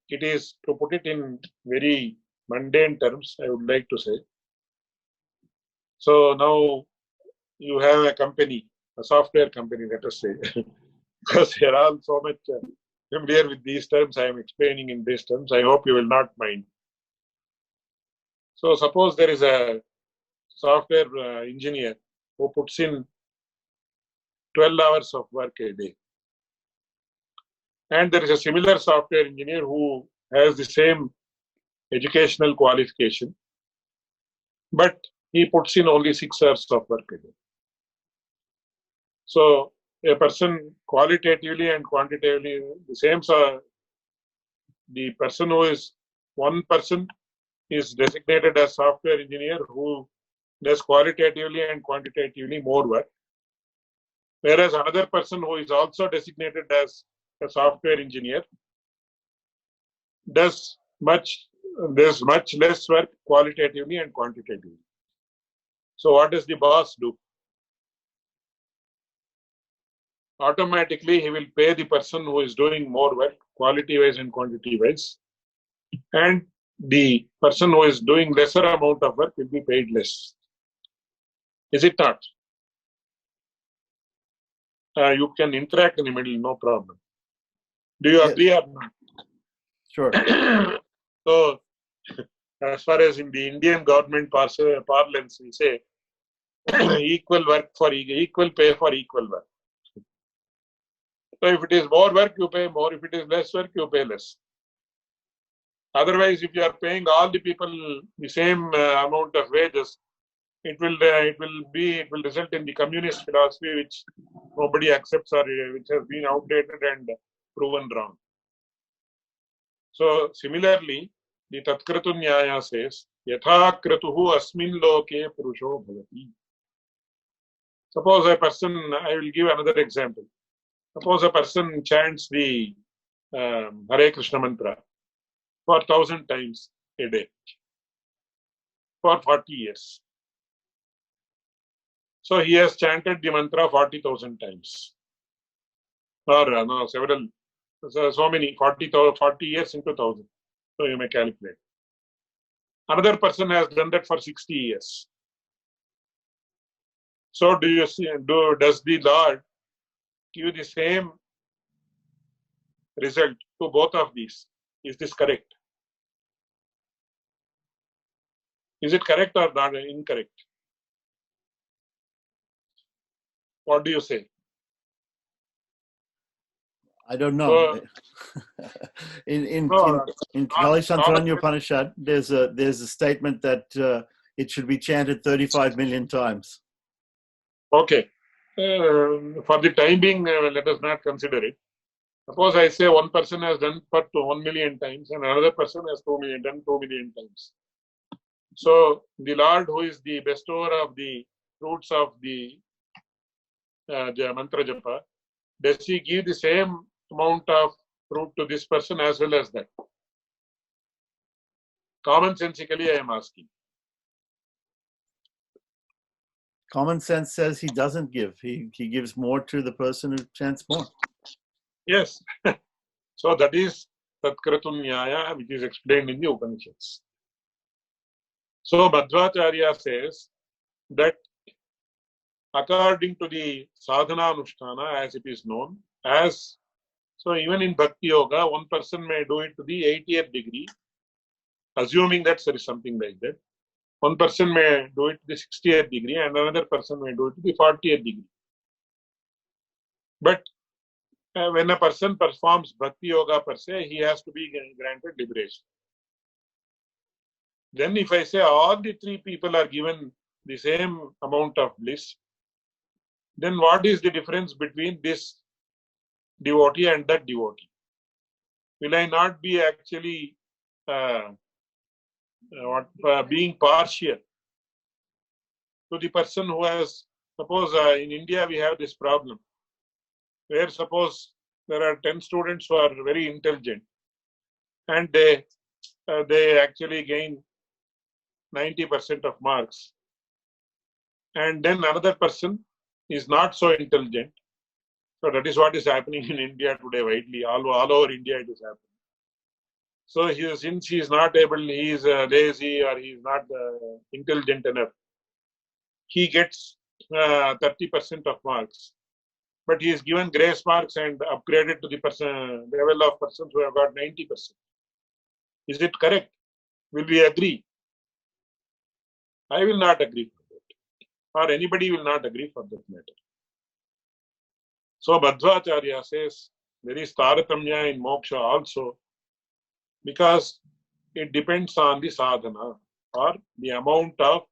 it is, to put it in very mundane terms, I would like to say. So now you have a company, a software company, let us say, because they are all so much familiar with these terms. I am explaining in these terms. I hope you will not mind. So suppose there is a software engineer who puts in 12 hours of work a day. And there is a similar software engineer who has the same educational qualification, but he puts in only 6 hours of work a day. So a person qualitatively and quantitatively, the same, the person who is, one person is designated as software engineer who does qualitatively and quantitatively more work, whereas another person who is also designated as a software engineer does much there's much less work qualitatively and quantitatively. So what does the boss do? Automatically, he will pay the person who is doing more work, quality-wise and quantity-wise, and the person who is doing lesser amount of work will be paid less. Is it not? You can interact in the middle, no problem. Do you agree or not? Sure. So, as far as in the Indian government parlance, we say equal work for equal pay for equal work. So, if it is more work, you pay more. If it is less work, you pay less. Otherwise, if you are paying all the people the same amount of wages, it will result in the communist philosophy, which nobody accepts or which has been outdated and proven wrong. So similarly, the Tatkratu Nyaya says, Yatha kratuhu asmin loke purusho bhavati. Suppose a person, I will give another example. Suppose a person chants the Hare Krishna mantra for 1,000 times a day for 40 years. So he has chanted the mantra 40,000 times. Or no, several, so many, 40 years into 1,000. So you may calculate. Another person has done that for 60 years. So do you see, does the Lord give the same result to both of these? Is this correct? Is it correct or not incorrect? What do you say? I don't know. In Kali Santaranya Upanishad, there's a statement that it should be chanted 35 million times. Okay. For the time being, let us not consider it. Suppose I say one person has done for 1 million times and another person has done 2 million times. So the Lord, who is the bestower of the fruits of the mantra japa, does he give the same amount of fruit to this person as well as that? Commonsensically, I am asking. Common sense says he doesn't give. He gives more to the person who chants more. Yes. So that is Tatkratu Nyaya, which is explained in the Upanishads. So Madhvacharya says that according to the sadhana anushtana, as it is known, so even in Bhakti Yoga, one person may do it to the 80th degree, assuming that there is something like that. One person may do it to the 60th degree and another person may do it to the 40th degree. But when a person performs Bhakti Yoga per se, he has to be granted liberation. Then if I say all the three people are given the same amount of bliss, then what is the difference between this devotee and that devotee? Will I not be actually being partial to the person who has, suppose in India we have this problem, where suppose there are 10 students who are very intelligent and they actually gain 90% of marks. And then another person is not so intelligent. So that is what is happening in India today widely. All over India it is happening. So since he is not able, he is lazy or he is not intelligent enough, he gets 30% of marks. But he is given grace marks and upgraded to the level of persons who have got 90%. Is it correct? Will we agree? I will not agree for that. Or anybody will not agree for that matter. So Madhvacharya says there is Taratamya in moksha also, because it depends on the sadhana or the amount of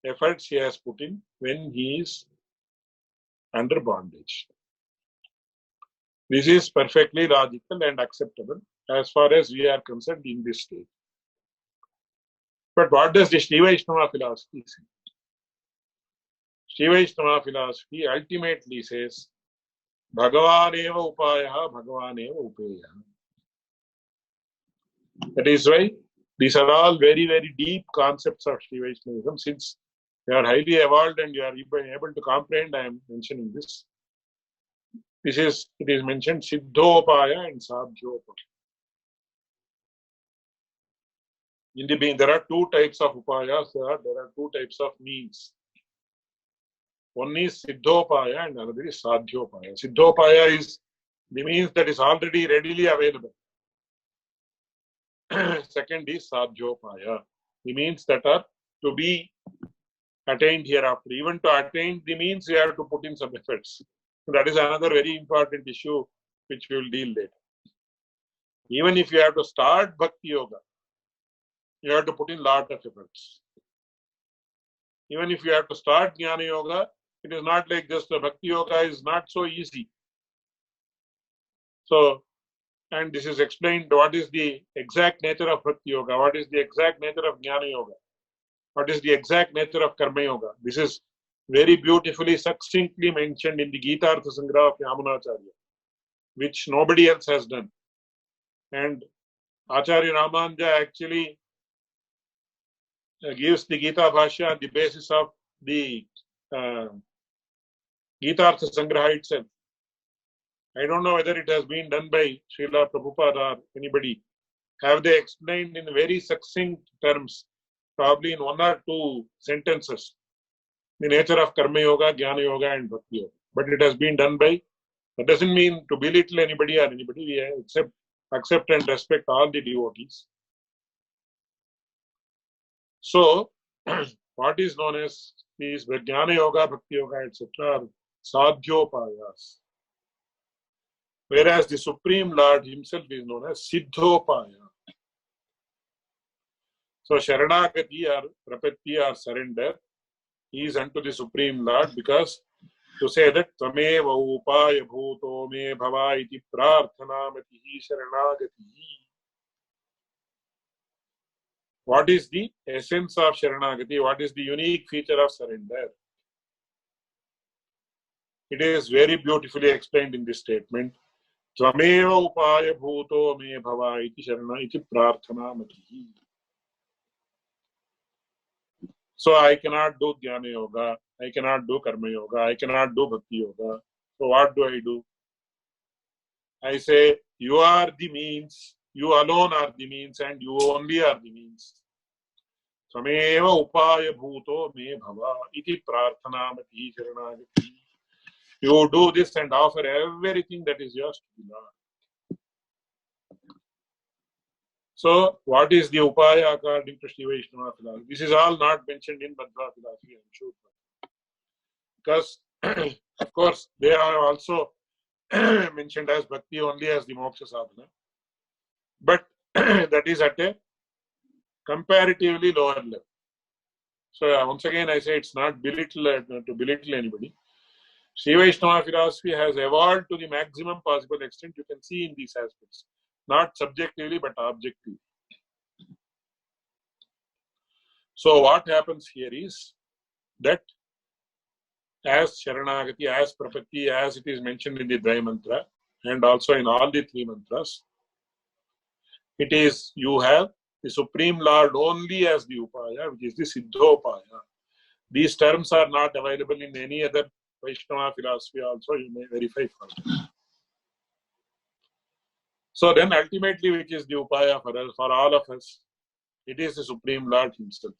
efforts he has put in when he is under bondage. This is perfectly logical and acceptable as far as we are concerned in this stage. But what does the Sri Vaishnava philosophy say? Sri Vaishnava philosophy ultimately says, Bhagavaneva upayaha, Bhagavaneva upeyaha. That is why These are all very, very deep concepts of Sri Vaishnavism. Since you are highly evolved and you are able to comprehend, I am mentioning this. It is mentioned Siddhopaya and Sadhyopaya. In the being, there are two types of upayas, there are two types of means. One is Siddhopaya and another is Sadhyopaya. Siddhopaya is the means that is already readily available. Second is Sadhyopaya, the means that are to be attained hereafter. Even to attain the means, you have to put in some efforts. That is another very important issue which we will deal later. Even if you have to start Bhakti Yoga, you have to put in a lot of efforts. Even if you have to start Jnana Yoga, it is not like just the Bhakti Yoga is not so easy. So, and this is explained what is the exact nature of Bhakti Yoga, what is the exact nature of Jnana Yoga, what is the exact nature of Karma Yoga. This is very beautifully, succinctly mentioned in the Gita-artha Sangraha of Yamunacharya, which nobody else has done. And Acharya Ramananda actually gives the Gita Bhashya on the basis of the Gita-artha Sangraha itself. I don't know whether it has been done by Srila Prabhupada or anybody. Have they explained in very succinct terms, probably in one or two sentences, the nature of Karma Yoga, Jnana Yoga and Bhakti Yoga. But it has been done by, that doesn't mean to belittle anybody or anybody. We accept and respect all the devotees. So, what is known as these Jnana Yoga, Bhakti Yoga, etc. are Sadhyopayas. Whereas the Supreme Lord himself is known as Siddhopaya. So, Sharanagati or Prapatti or surrender is unto the Supreme Lord, because to say that Tvameva upaya bhuto me bhava iti prarthana matihi sharanagati. What is the essence of Sharanagati? What is the unique feature of surrender? It is very beautifully explained in this statement. Tvameva upaya bhuto me bhava iti sharana iti prarthana matihi. So I cannot do Jnana Yoga, I cannot do Karma Yoga, I cannot do Bhakti Yoga. So what do? I say, you are the means, you alone are the means, and you only are the means. Sameva upaya bhuto me bhava iti prarthana mati sharanagati. You do this and offer everything that is yours to the Lord. So, what is the upaya according to Sri Vaishnava philosophy? This is all not mentioned in Madhva philosophy, I'm sure. Because, of course, they are also mentioned as Bhakti only as the moksha sadhana. But that is at a comparatively lower level. So, once again, I say it's not to belittle anybody. Sri Vaishnava philosophy has evolved to the maximum possible extent you can see in these aspects. Not subjectively, but objectively. So what happens here is that as Sharanagati, as Prapatti, as it is mentioned in the Dvaya Mantra, and also in all the three mantras, it is, you have the Supreme Lord only as the Upaya, which is the Siddhopaya. These terms are not available in any other Vaishnava philosophy also, you may verify further. So then ultimately, which is the Upaya for all of us, it is the Supreme Lord himself.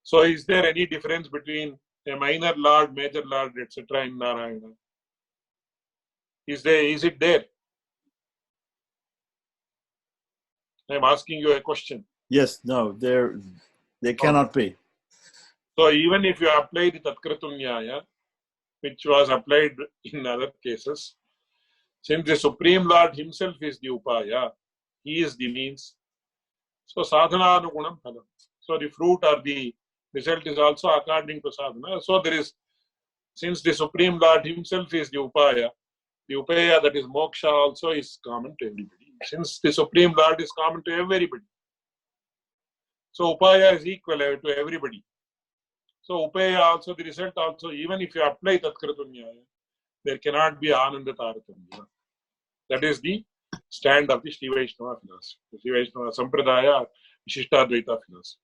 So is there any difference between a minor Lord, major Lord, etc. in Narayana? Is it there? I am asking you a question. Yes, no, there cannot be. So even if you apply the Tatkratum Nyaya, which was applied in other cases, since the Supreme Lord himself is the Upaya, he is the means. So sadhana anugunam phalam. So the fruit or the result is also according to sadhana. So there is, since the Supreme Lord himself is the Upaya that is moksha also is common to everybody. Since the Supreme Lord is common to everybody, so Upaya is equal to everybody. So Upaya also, the result also, even if you apply Tatkratunyaya, there cannot be Ananda Taratanya. That is the stand of the Sri Vaishnava philosophy. The Sri Vaishnava Sampradaya, Vishishtadvaita philosophy.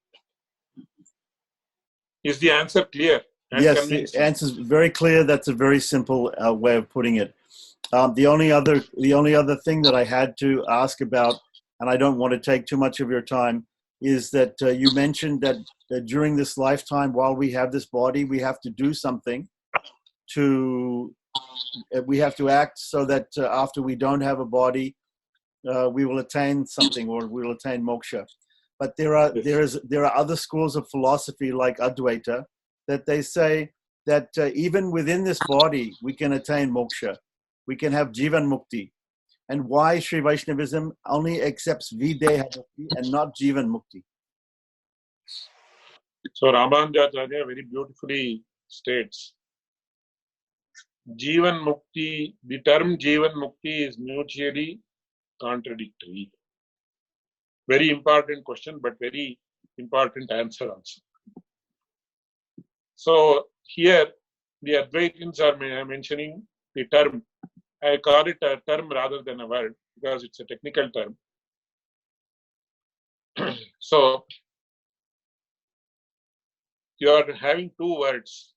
Is the answer clear and Yes, the convincing? answer is very clear. That's a very simple way of putting it. The only other thing that I had to ask about, and I don't want to take too much of your time, is that you mentioned that during this lifetime, while we have this body, we have to do something we have to act so that after we don't have a body, we will attain something, or we will attain moksha. But there are other schools of philosophy like Advaita that they say that even within this body we can attain moksha. We can have Jivan Mukti. And why Sri Vaishnavism only accepts Videha Mukti and not Jivan Mukti? So Ramanujacharya very beautifully states, Jivan Mukti, the term Jivan Mukti is mutually contradictory. Very important question, but very important answer also. So here the Advaitins are mentioning the term. I call it a term rather than a word because it's a technical term. So you are having two words,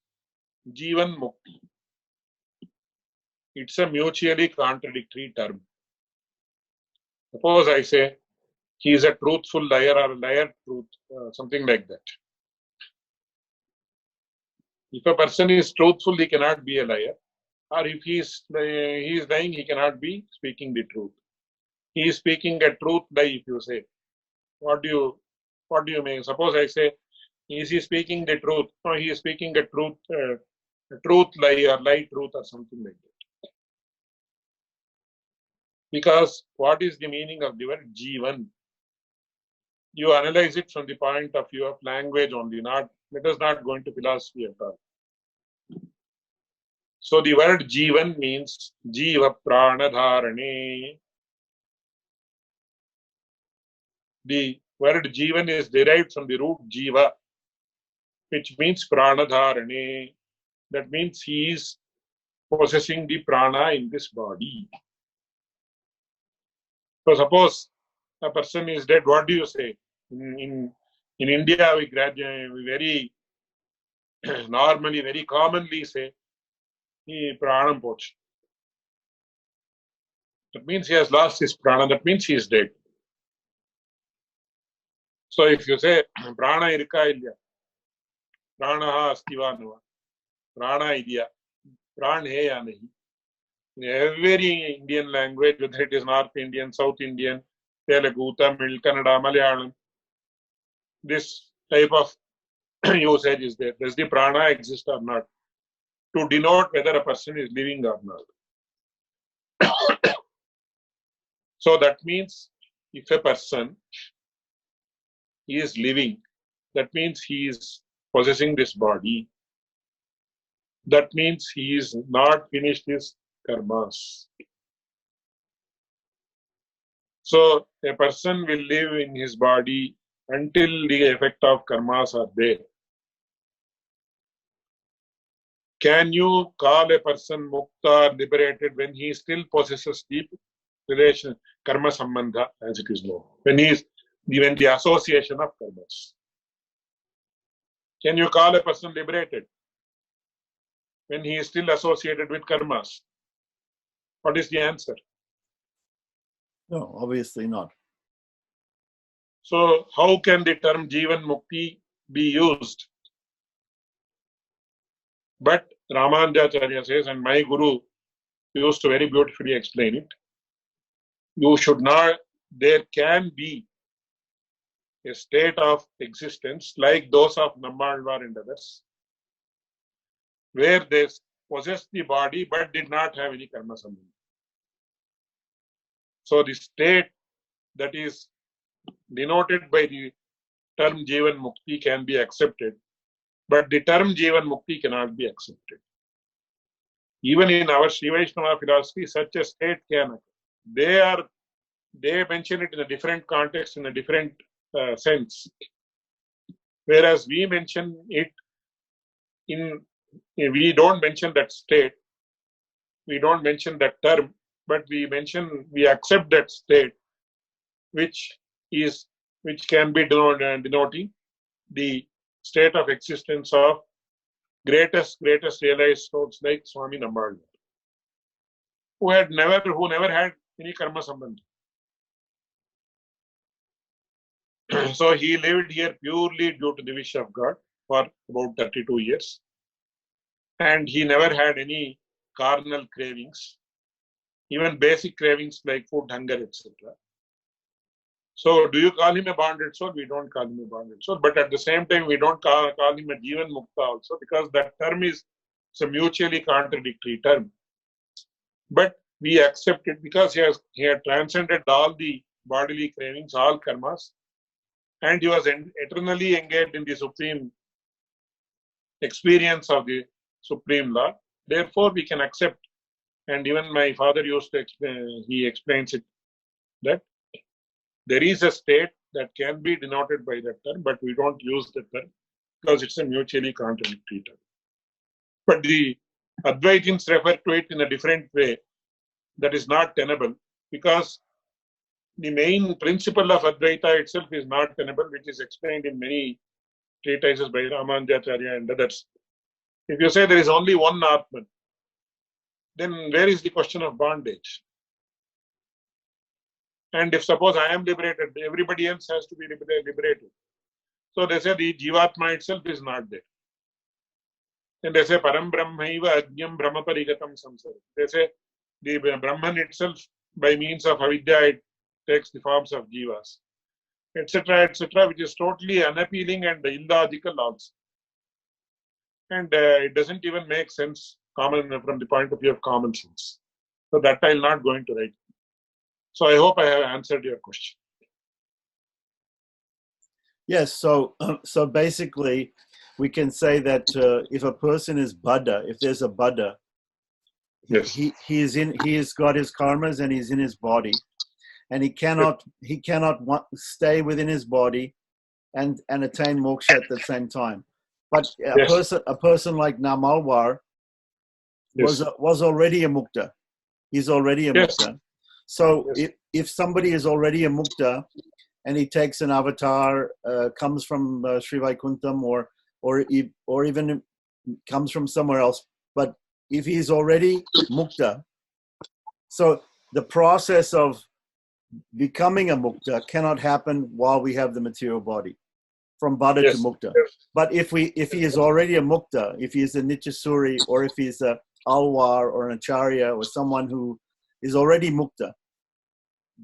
Jivan Mukti. It's a mutually contradictory term. Suppose I say he is a truthful liar or a liar truth, something like that. If a person is truthful, he cannot be a liar. Or if he is lying, he cannot be speaking the truth. He is speaking a truth lie, if you say. What do you mean? Suppose I say, is he speaking the truth? No, he is speaking a truth lie or lie truth or something like that. Because what is the meaning of the word Jivan? You analyze it from the point of view of language only, let us not go into philosophy at all. So the word Jivan means Jiva Pranadharane. The word Jivan is derived from the root Jiva, which means Pranadharane. That means he is possessing the prana in this body. So suppose a person is dead, what do you say? In India, we very normally, very commonly say, he pranam poch. That means he has lost his prana. That means he is dead. So if you say prana irka ilya, pranaha astivanava, prana idya, pran hai ya nahi. In every Indian language, whether it is North Indian, South Indian, Telugu, Tamil, Kannada, Malayalam, this type of usage is there. Does the prana exist or not? To denote whether a person is living or not. So that means if a person is living, that means he is possessing this body. That means he is not finished his karmas. So a person will live in his body until the effect of karmas are there. Can you call a person mukta, liberated, when he still possesses deep relation, karma sambandha, as it is known, when the association of karmas? Can you call a person liberated when he is still associated with karmas? What is the answer? No, obviously not. So how can the term Jivan Mukti be used? But Ramanujacharya says, and my guru used to very beautifully explain it, you should not, there can be a state of existence like those of Nammalvar and others, where they possessed the body but did not have any karma sambandha. So the state that is denoted by the term Jivan Mukti can be accepted, but the term Jivan Mukti cannot be accepted. Even in our Sri Vaishnava philosophy, such a state can occur. They mention it in a different context, in a different sense. Whereas we mention it we don't mention that state, we don't mention that term, but we accept that state, which is which can be denoting the state of existence of greatest realized souls like Swami Nammalwar, who never had any karma sambandha. So he lived here purely due to the wish of God for about 32 years. And he never had any carnal cravings, even basic cravings like food, hunger, etc. So do you call him a bonded soul? We don't call him a bonded soul. But at the same time, we don't call him a Jivan Mukta also, because that term is a mutually contradictory term. But we accept it because he had transcended all the bodily cravings, all karmas, and he was eternally engaged in the supreme experience of the Supreme Lord. Therefore, we can accept. And even my father used to explain, he explains it, that there is a state that can be denoted by that term, but we don't use the term because it's a mutually contradictory term. But the Advaitins refer to it in a different way that is not tenable, because the main principle of Advaita itself is not tenable, which is explained in many treatises by Ramanujacharya and others. If you say there is only one Atman, then where is the question of bondage? And if suppose I am liberated, everybody else has to be liberated. So they say the Jivatma itself is not there. And they say Param Brahmaiva Ajñam Brahmaparigatam Samsara. They say the Brahman itself, by means of avidya, it takes the forms of jivas, etc., which is totally unappealing and illogical also. And it doesn't even make sense from the point of view of common sense. So that I'll not go into right. So I hope I have answered your question. Yes. So basically, we can say that if a person is Buddha, if there's a Buddha, yes, he has got his karmas and he's in his body, and he cannot stay within his body and attain moksha at the same time. But a person like Nammalwar was already a mukta. He's already a mukta. So if somebody is already a mukta and he takes an avatar, comes from Sri Vaikuntham or even comes from somewhere else, but if he's already mukta, so the process of becoming a mukta cannot happen while we have the material body, from Buddha to mukta. But if he is already a mukta, if he is a Nityasuri, or if he's a Alwar or an Acharya or someone who is already mukta,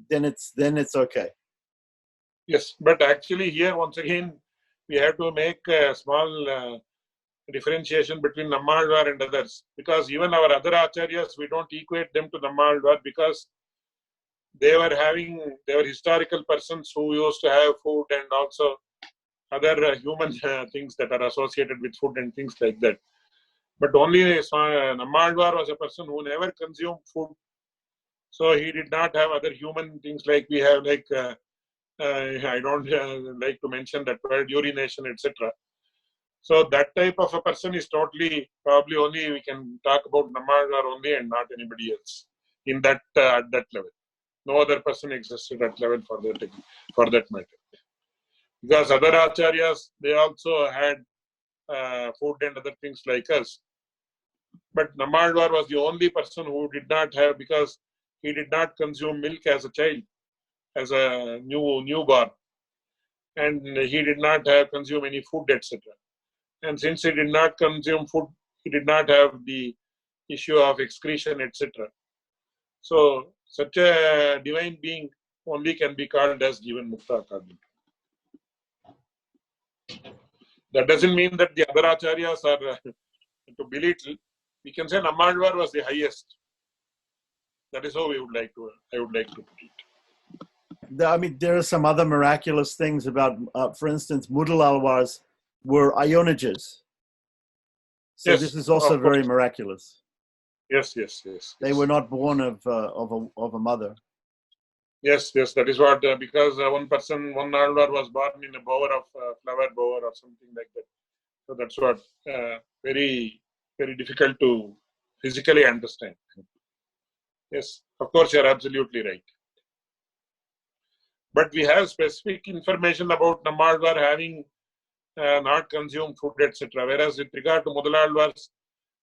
then it's okay. Yes, but actually here once again we have to make a small differentiation between Nammalwar and others, because even our other acharyas, we don't equate them to Nammalwar, because they were historical persons who used to have food and also other human things that are associated with food and things like that. But only Nammalwar was a person who never consumed food, so he did not have other human things like we have, like I don't like to mention that word, urination, etc. So that type of a person is totally, probably only we can talk about Nammalwar only and not anybody else in that at that level. No other person exists at that level for that matter. Because other acharyas, they also had food and other things like us. But Nammalwar was the only person who did not have, because he did not consume milk as a child, as a newborn, and he did not have consume any food, etc. And since he did not consume food, he did not have the issue of excretion, etc. So such a divine being only can be called as Jivan Mukta according to. That doesn't mean that the other acharyas are to belittle. We can say Nammalwar was the highest. That is how I would like to put it. I mean, there are some other miraculous things about, for instance, Mudal Alwars were Ionages. So this is also very miraculous. Yes. They were not born of a mother. Yes, that is what, because one Alwar was born in a bower of flower bower or something like that. So that's what very, very difficult to physically understand. Yes, of course, you're absolutely right. But we have specific information about Nammalwar having not consumed food, etc. Whereas with regard to Mudalalwars,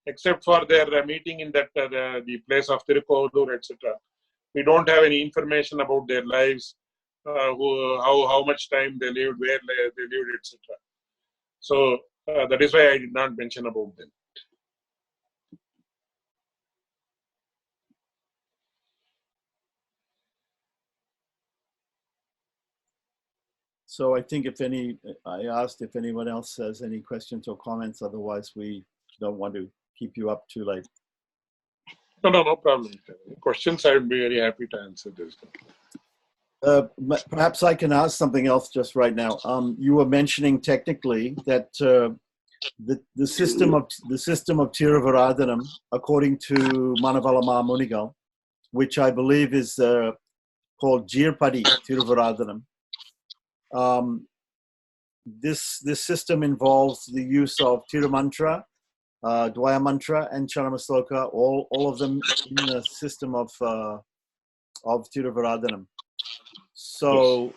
except for their meeting in that the place of Tirukodur, etc., we don't have any information about their lives, how much time they lived, where they lived, etc. So that is why I did not mention about them. So I think I asked if anyone else has any questions or comments. Otherwise, we don't want to keep you up too late. No problem. Questions, I would be very happy to answer this. Perhaps I can ask something else just right now. You were mentioning technically that the system of Tiruvaradanam, according to Manavalama Munigal, which I believe is called Jirpadi Tiruvaradanam. This system involves the use of Tirumantra, Dwaya Mantra, and Charamasloka, all of them in the system of Tiruvaradanam. So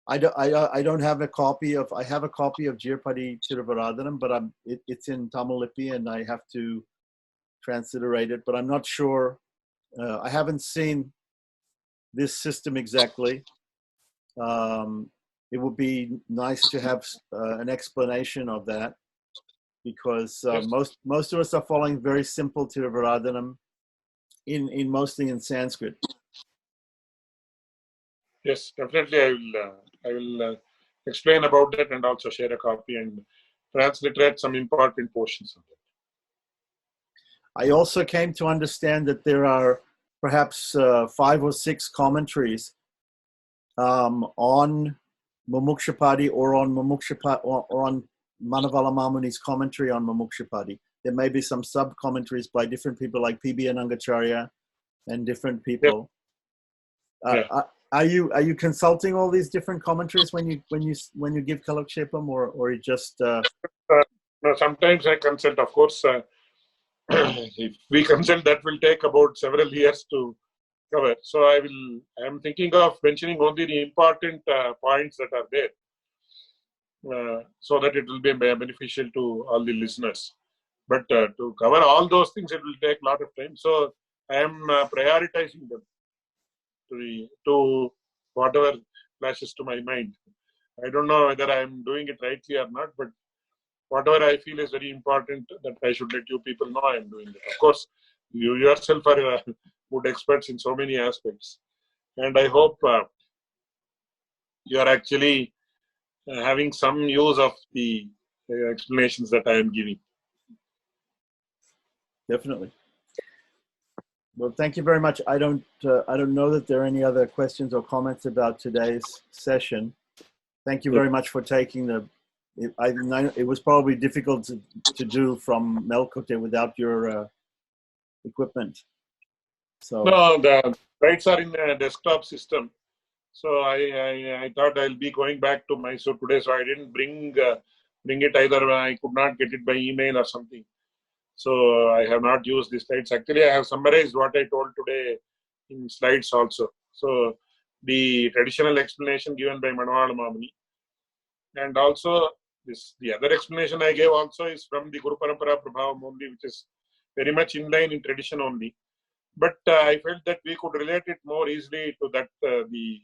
I don't have a copy of. I have a copy of Jirpadi Tiruvaradanam, but it's in Tamil Lipi, and I have to transliterate it. But I'm not sure. I haven't seen this system exactly. It would be nice to have an explanation of that, because most of us are following very simple Tiruvaradanam in mostly in Sanskrit. Yes, definitely. I will explain about that and also share a copy and transliterate some important portions of it. I also came to understand that there are perhaps 5 or 6 commentaries on Mumuksupadi or on Manavala Mamuni's commentary on Mumuksupadi. There may be some sub-commentaries by different people like P.B. Anangacharya and different people. Yep. Are you consulting all these different commentaries when you give Kalakshepam, or you just? No, sometimes I consult. Of course, if we consult, that will take about several years to cover. So I am thinking of mentioning only the important points that are there, so that it will be beneficial to all the listeners. But to cover all those things, it will take a lot of time. So I am prioritizing them to whatever flashes to my mind. I don't know whether I am doing it rightly or not, but whatever I feel is very important that I should let you people know I am doing it. Of course, you yourself are good experts in so many aspects, and I hope you are actually having some use of the explanations that I am giving. Definitely. Well, thank you very much. I don't know that there are any other questions or comments about today's session. Thank you very much for taking it was probably difficult to do from Melkote without your equipment. So no, the slides are in a desktop system. So I thought I'll be going back to Mysore today, so I didn't bring it either. I could not get it by email or something. So I have not used the slides. Actually, I have summarized what I told today in slides also. So the traditional explanation given by Manavala Mamuni, and also the other explanation I gave also is from the Guru Parampara Prabhavam only, which is very much in line in tradition only. But I felt that we could relate it more easily to that the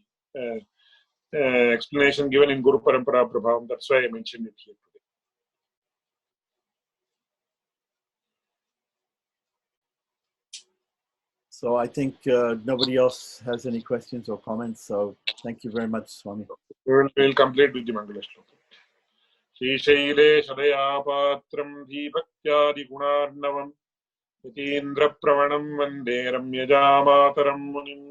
explanation given in Guru Parampara Prabhavam. That's why I mentioned it here today. So I think nobody else has any questions or comments. So thank you very much, Swami. We'll complete with the Mangala Shloka. Shishaile Shadaya Patram Deepatyadi Gunarnavam Yatindra Pravanam Vande Ramyajamataram Munim